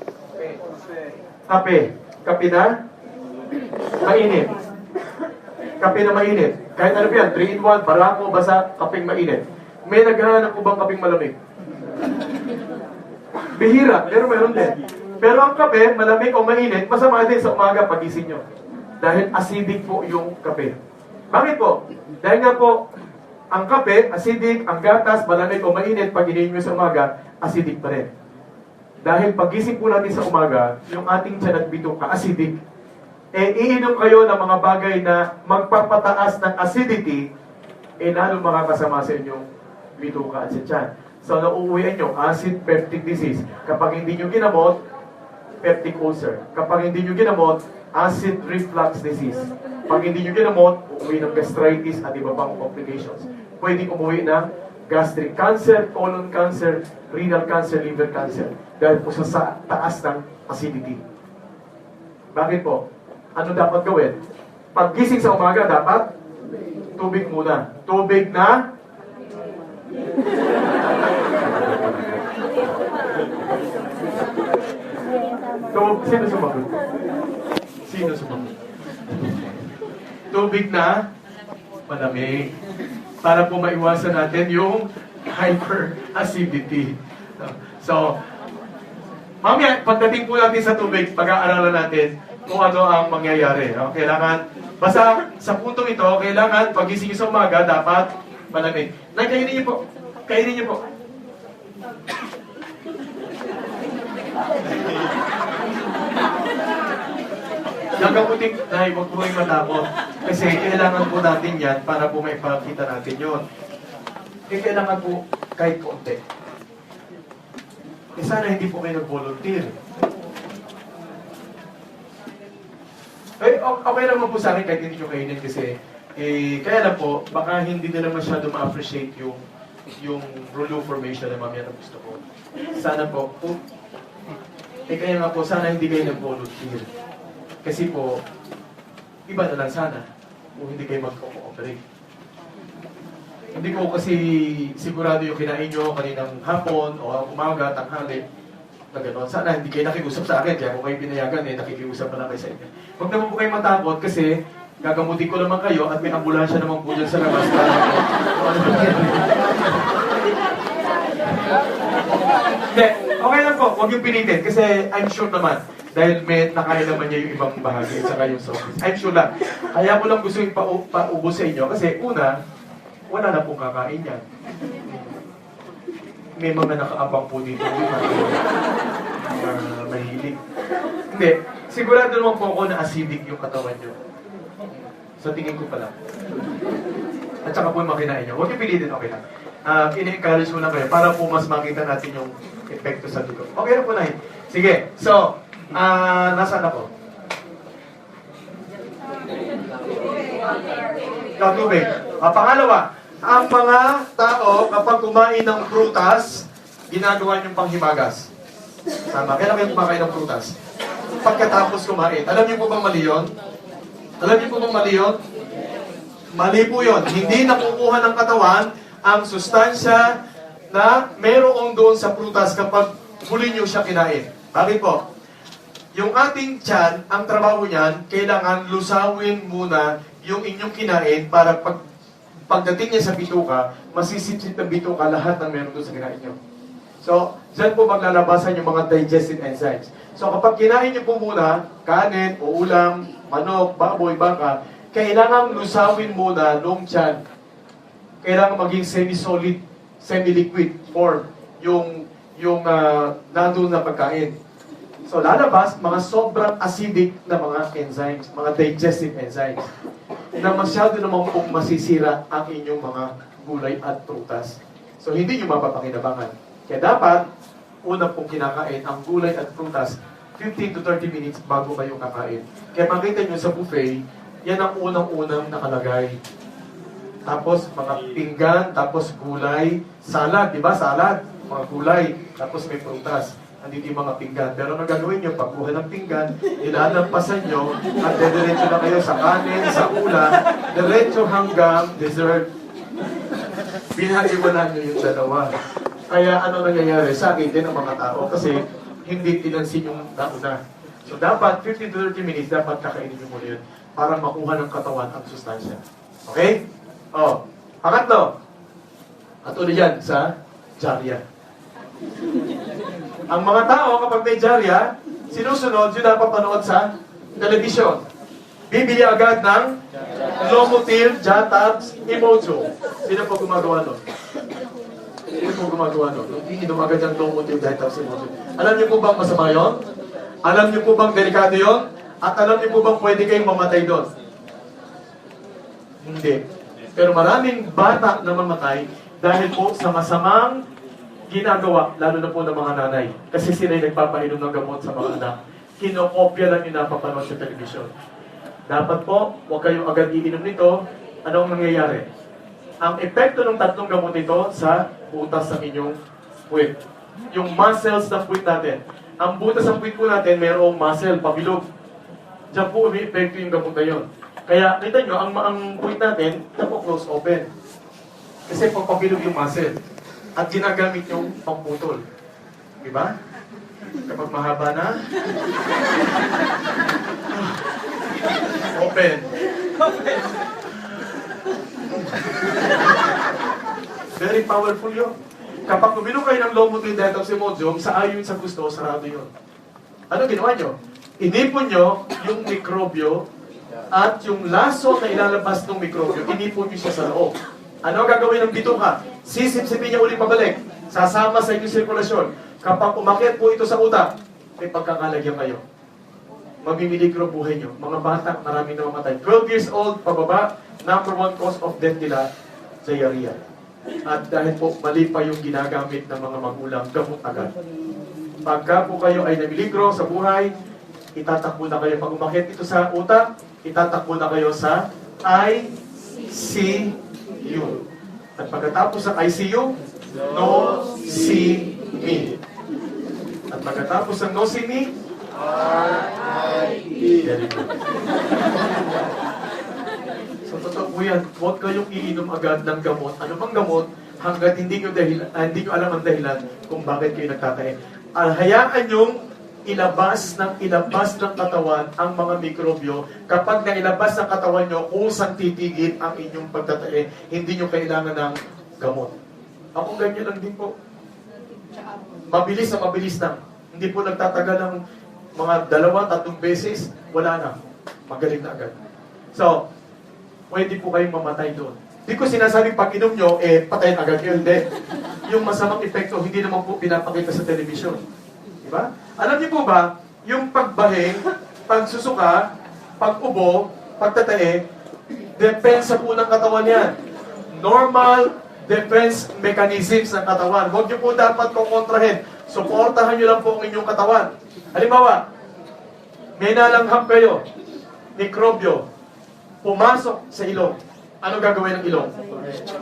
Kape. Kape na? Mainit. Kape na mainit. Kahit ano po yan, 3-in-1, barako, basa, kapeng mainit. May naghahanap po bang kapeng malamig? Bihira, pero meron din. Pero ang kape, malamig o mainit, masama din sa umaga pagising nyo. Dahil acidic po yung kape. Bakit po? Dahil nga po, ang kape, acidic, ang gatas, malamig o mainit, pag ininom nyo sa umaga, acidic pa rin. Dahil pagising po natin sa umaga, yung ating tiyan at bituka, acidic. Iinom kayo ng mga bagay na magpapataas ng acidity, lalo makakasama sa inyong bituka at sa tiyan. So, nauuwian nyo, acid peptic disease. Kapag hindi nyo ginamot, peptic ulcer. Kapag hindi nyo ginamot, acid reflux disease. Pag hindi nyo ginamot, uuwi ng gastritis at iba pang complications. Pwedeng umuwi ng gastric cancer, colon cancer, renal cancer, liver cancer. Dahil po sa taas ng acidity. Bakit po? Ano dapat gawin? Pag gising sa umaga, dapat tubig muna. Tubig na sino sumagot? Sino sumagot? Tubig na malamig. Para po maiwasan natin yung hyperacidity. So, mamaya, pagdating po natin sa tubig, pag-aaralan natin kung ano ang mangyayari. No? Kailangan, basta sa puntong ito, kailangan pagising sa umaga, dapat malamig. Kainin niyo po. Kainin niyo po. Gagamutin na huwag po kayong matakot. Kasi kailangan po natin yan para po maipakita natin yun. Kailangan po kahit konti. Sana hindi po kayo nag-volunteer. Okay naman po sa akin kahit hindi nyo kainin kasi kaya lang po, baka hindi nila masyado ma-appreciate yung Rulu formation na mamaya na gusto ko. Sana po, kaya nga po, sana hindi kayo nag-volunteer. Kasi po, iba na lang sana kung hindi kayo mag-cooperate. Hindi ko kasi sigurado yung kinain nyo kaninang hapon o umaga, tanghali, na gano'n. Sana hindi kayo nakikusap sa akin, kaya kung kayo pinayagan, nakikiusap na lang kayo sa inyo. Huwag naman po kayo matakot kasi gagamutin ko naman kayo at may ambulansya naman po dyan sa labas. Hindi, okay lang po, huwag yung pilitin kasi I'm sure naman dahil may nakain naman niya yung ibang bahagi at saka yung sauce. I'm sure lang. Kaya ko lang gusto yung paubos sa inyo kasi una, wala na pong kakain yan. May mga nakaabang po dito mahilig. Hindi, sigurado naman po ako na acidic yung katawan nyo. Sa tingin ko pala. At saka po yung makinain nyo. Huwag yung pilitin, okay lang. Ini-encourage mo na kayo para po mas makita natin yung epekto sa dugo. Okay na po na yun. Sige, so, nasaan ako? Tubig. Pangalawa, ang mga tao kapag kumain ng prutas, ginagawa niyong panghimagas. Tama, kailan kayo kumakain ng prutas? Pagkatapos kumain. Alam niyo po bang mali yun? Alam niyo po bang mali yun? Mali po yun. Hindi nakukuha ng katawan ang sustansya na merong doon sa prutas kapag huli niyo siya kinain. Bakit po? Yung ating tiyan, ang trabaho niyan, kailangan lusawin muna yung inyong kinain para pagdating niya sa bituka, masisipsip ng bituka lahat ng meron doon sa kinain niyo. So, dyan po maglalabasan yung mga digestive enzymes. So, kapag kinain niyo po muna, kanin o ulam, manok, baboy, baka, kailangan lusawin muna nung tiyan. Kailangan maging semi-solid, semi-liquid form yung nandun na pagkain. So, lalabas mga sobrang acidic na mga enzymes, mga digestive enzymes, na masyado naman pong masisira ang inyong mga gulay at prutas. So, hindi nyo mapapakinabangan. Kaya dapat, una pong kinakain ang gulay at prutas 15 to 30 minutes bago kayo kakain. Kaya makita nyo sa buffet, yan ang unang-unang nakalagay. Tapos, mga pinggan, tapos gulay, salad, di ba? Salad, mga gulay, tapos may prutas. Andito yung mga pinggan. Pero ang gagawin nyo, pagkuha ng pinggan, ilalampasan nyo, at diretso na kayo sa kanin, sa ulam, diretso hanggang dessert. Pinag-iwanan nyo yung dalawa. Kaya ano nangyayari sa akin din ang mga tao kasi hindi tinansin yung nauna. So dapat 15 to 30 minutes dapat kakainin nyo muna yun para makuha ng katawan ang sustansya. Okay? Oh, pangatlo. At ulit yan sa diarrhea. Ang mga tao kapag may diarrhea, sinusunod yun ang papanood sa telebisyon. Bibili agad ng Lomotil, Jatax, Imodium. Sino po gumagawa nun? Sino po gumagawa nun? Iinom agad ng Lomotil, Jatax, Imodium. Alam niyo po bang masama yun? Alam niyo po bang delikado yun? At alam niyo po bang pwede kayong mamatay doon? Hindi. Pero maraming bata na mamatay dahil po sa masamang ginagawa, lalo na po ng mga nanay. Kasi sila yung nagpapainom ng gamot sa mga anak. Kinokopya lang yung napapanood sa telebisyon. Dapat po, huwag kayong agad iinom nito. Anong nangyayari? Ang epekto ng tatlong gamot nito sa butas ng inyong puwit. Yung muscles ng puwit natin. Ang butas ng puwit po natin, mayroong muscle, pabilog. Diyan po umi-epekto yung gamot na yun. Kaya, kita nyo, ang puwit natin, na po close open. Kasi papabilog yung muscle. At ginagamit yung pamputol. Diba? Kapag mahaba na, open. Very powerful yun. Kapag uminom kayo ng Lomotil Detox Imodium, sa ayon sa gusto, sarado yun. Ano ginawa nyo? Inipon nyo yung mikrobyo at yung laso na ilalabas ng mikrobyo, inipon nyo siya sa loob. Ano gagawin ng bituka? Sisip-sipin niya ulit pabalik. Sasama sa inyong sirkulasyon. Kapag umakyat po ito sa utak, may pagkakalagyan kayo. mamimiligro buhay nyo. Mga bata, marami na mamatay. 12 years old, pababa, number 1 cause of death nila, diarrhea. At dahil po, mali pa yung ginagamit ng mga magulang, gamot agad. Pagka po kayo ay namiligro sa buhay, itatakbo na kayo. Pag umakit ito sa utak, itatakbo na kayo sa ICU. At pagkatapos ng ICU, no see me. At pagkatapos ng no see me, very good. So totoo po yan, huwag kayong iinom agad ng gamot. Ano bang gamot? Hanggat hindi nyo alam ang dahilan kung bakit kayo nagtatae. Hayaan nyong ilabas ng katawan ang mga mikrobyo. Kapag nailabas ng katawan nyo, kusang titigil ang inyong pagtatae. Hindi nyo kailangan ng gamot. Ako ganyan lang din po. Mabilis na mabilis lang. Hindi po nagtatagal ng mga 2-3 beses, wala na. Magaling na agad. So, pwede po kayong mamatay doon. Hindi ko sinasabing pag inom nyo, patayin agad yun. Hindi. Yung masamang epekto, hindi naman po pinapakita sa television. Diba? Alam niyo po ba, yung pagbahing, pagsusuka, pag-ubo, pagtatae, depensa po ng katawan yan. Normal defense mechanisms ng katawan. Huwag niyo po dapat kukontrahin. Suportahan niyo lang po ang inyong katawan. Halimbawa, may nalanghap kayo, mikrobyo, pumasok sa ilong. Ano gagawin ng ilong?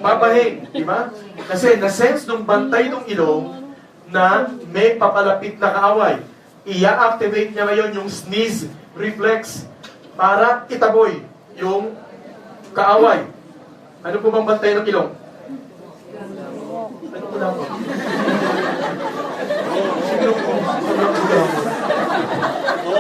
Babahing, di ba? Kasi na-sense nung bantay ng ilong na may papalapit na kaaway. I-activate niya ngayon yung sneeze reflex para itaboy yung kaaway. Ano po bang bantay ng ilong? Ano po lang?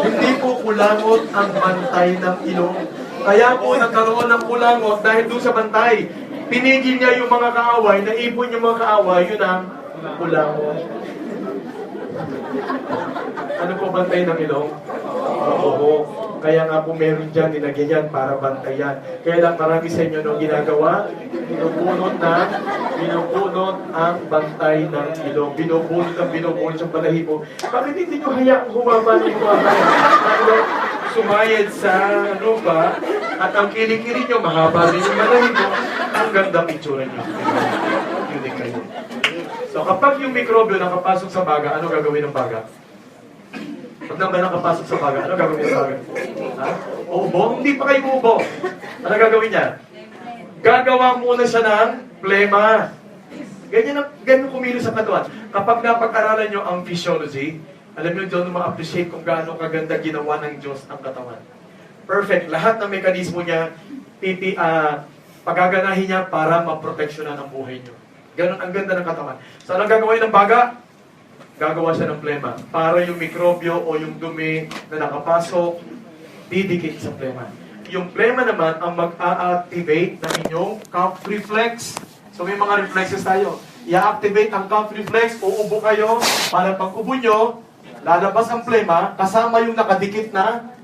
Hindi po kulangot ang bantay ng ilong. Kaya po nagkaroon ng kulangot dahil doon sa bantay. Pinigil niya yung mga kaaway, naipon yung mga kaaway, yun ang kulangot. Ano po bantay ng ilong? Oo. Kaya nga po meron dyan, nilagyan yan para bantayan. Kaya lang marami sa inyo nung ginagawa, binubunot ang bantay ng ilong. Binubunot yung balahibo. Bakit hindi nyo hayaang humaba ng humaba? Sumayad sa lupa, at ang kilikili nyo, mahaba rin yung balahibo, ang gandang itsura nyo. Yun kayo. So kapag yung mikrobyo nakapasok sa baga, ano gagawin ng baga? Pag naman nakapasok sa baga, ano gagawin ng baga? Ha? Uubo? Hindi pa kayo uubo. Ano gagawin niya? Gagawa muna siya ng plema. Ganyan kumilos sa katawan. Kapag napag-aralan nyo ang physiology, alam nyo doon ma-appreciate kung gaano kaganda ginawa ng Diyos ang katawan. Perfect. Lahat ng mekanismo niya, pagaganahin niya para maproteksyonan ang buhay nyo. Ganon ang ganda ng katawan. So, anong gagawin ng baga? Gagawa siya ng plema. Para yung mikrobyo o yung dumi na nakapasok, didikit sa plema. Yung plema naman ang mag-a-activate ng inyong calf reflex. So, may mga reflexes tayo. I-activate ang calf reflex, uubo kayo, para pag ubo nyo, lalabas ang plema, kasama yung nakadikit na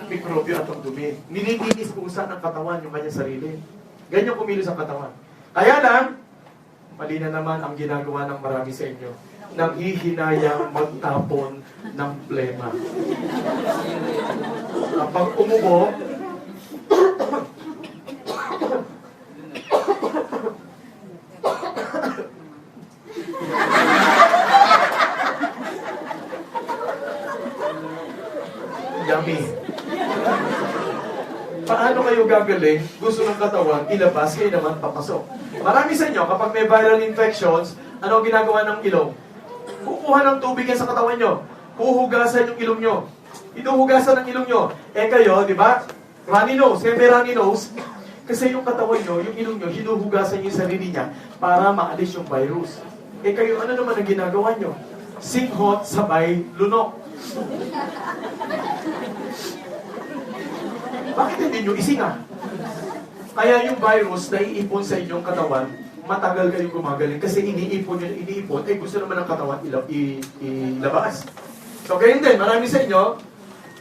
mikrobyo at ang dumi. Nililinis po sa ng katawan yung kanyang sarili. Ganyan kumilos ang katawan. Kaya lang, mali na naman ang ginagawa ng marami sa inyo. Nang hihinayang magtapon ng plema. Kapag umubo, yummy. Paano kayo gagaling? Gusto ng katawan, ilabas, kayo naman papasok. Marami sa inyo, kapag may viral infections, ano ang ginagawa ng ilong? Kukuha ng tubig yan sa katawan nyo. Huhugasan yung ilong nyo. Inuhugasan ng ilong nyo. Kayo, di ba? Runny nose. Kaya may runny nose. Kasi yung katawan nyo, yung ilong nyo, hinuhugasan yung sarili niya para maalis yung virus. Kayo, ano naman ang ginagawa nyo? Singhot sabay lunok. Bakit hindi nyo isinga? Kaya yung virus na iipon sa inyong katawan, matagal kayong gumagaling kasi iniipon, gusto naman ng katawan ilabas. So, ganyan din, marami sa inyo,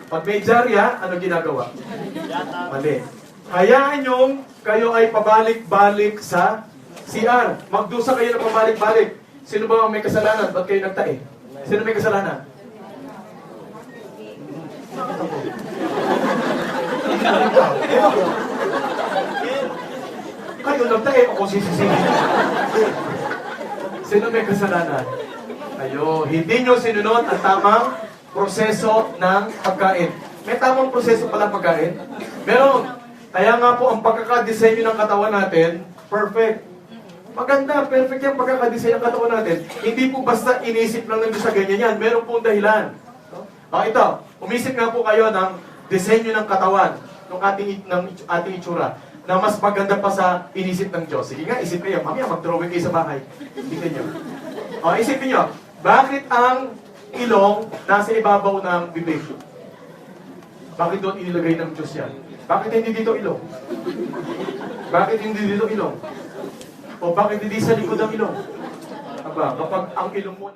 pag may dyarya, ano ginagawa? Mali. Hayaan yung kayo ay pabalik-balik sa CR. Magdusa kayo na pabalik-balik. Sino ba ang may kasalanan? Ba't kayo nagtae? Sino may kasalanan? Kayo lang tayo, ako sisisingin. Sino may kasalanan? Ayo, hindi nyo sinunod ang tamang proseso ng pagkain. May tamang proseso pala pagkain? Meron. Kaya nga po, ang pagkakadesenyo ng katawan natin, perfect. Maganda, perfect yung pagkakadesenyo ng katawan natin. Hindi po basta inisip lang namin sa ganyan yan. Meron pong dahilan. Ito, umisip nga po kayo ng disenyo ng katawan ng ating itsura na mas maganda pa sa inisip ng Diyos. Sige nga, isip kayo. Mamaya mag-drawing kayo sa bahay. Tingnan nyo. Isipin nyo, bakit ang ilong nasa ibabaw ng bibig? Bakit doon inilagay ng Diyos yan? Bakit hindi dito ilong? Bakit hindi dito ilong? O bakit hindi sa likod ng ilong? Aba, kapag ang ilong mo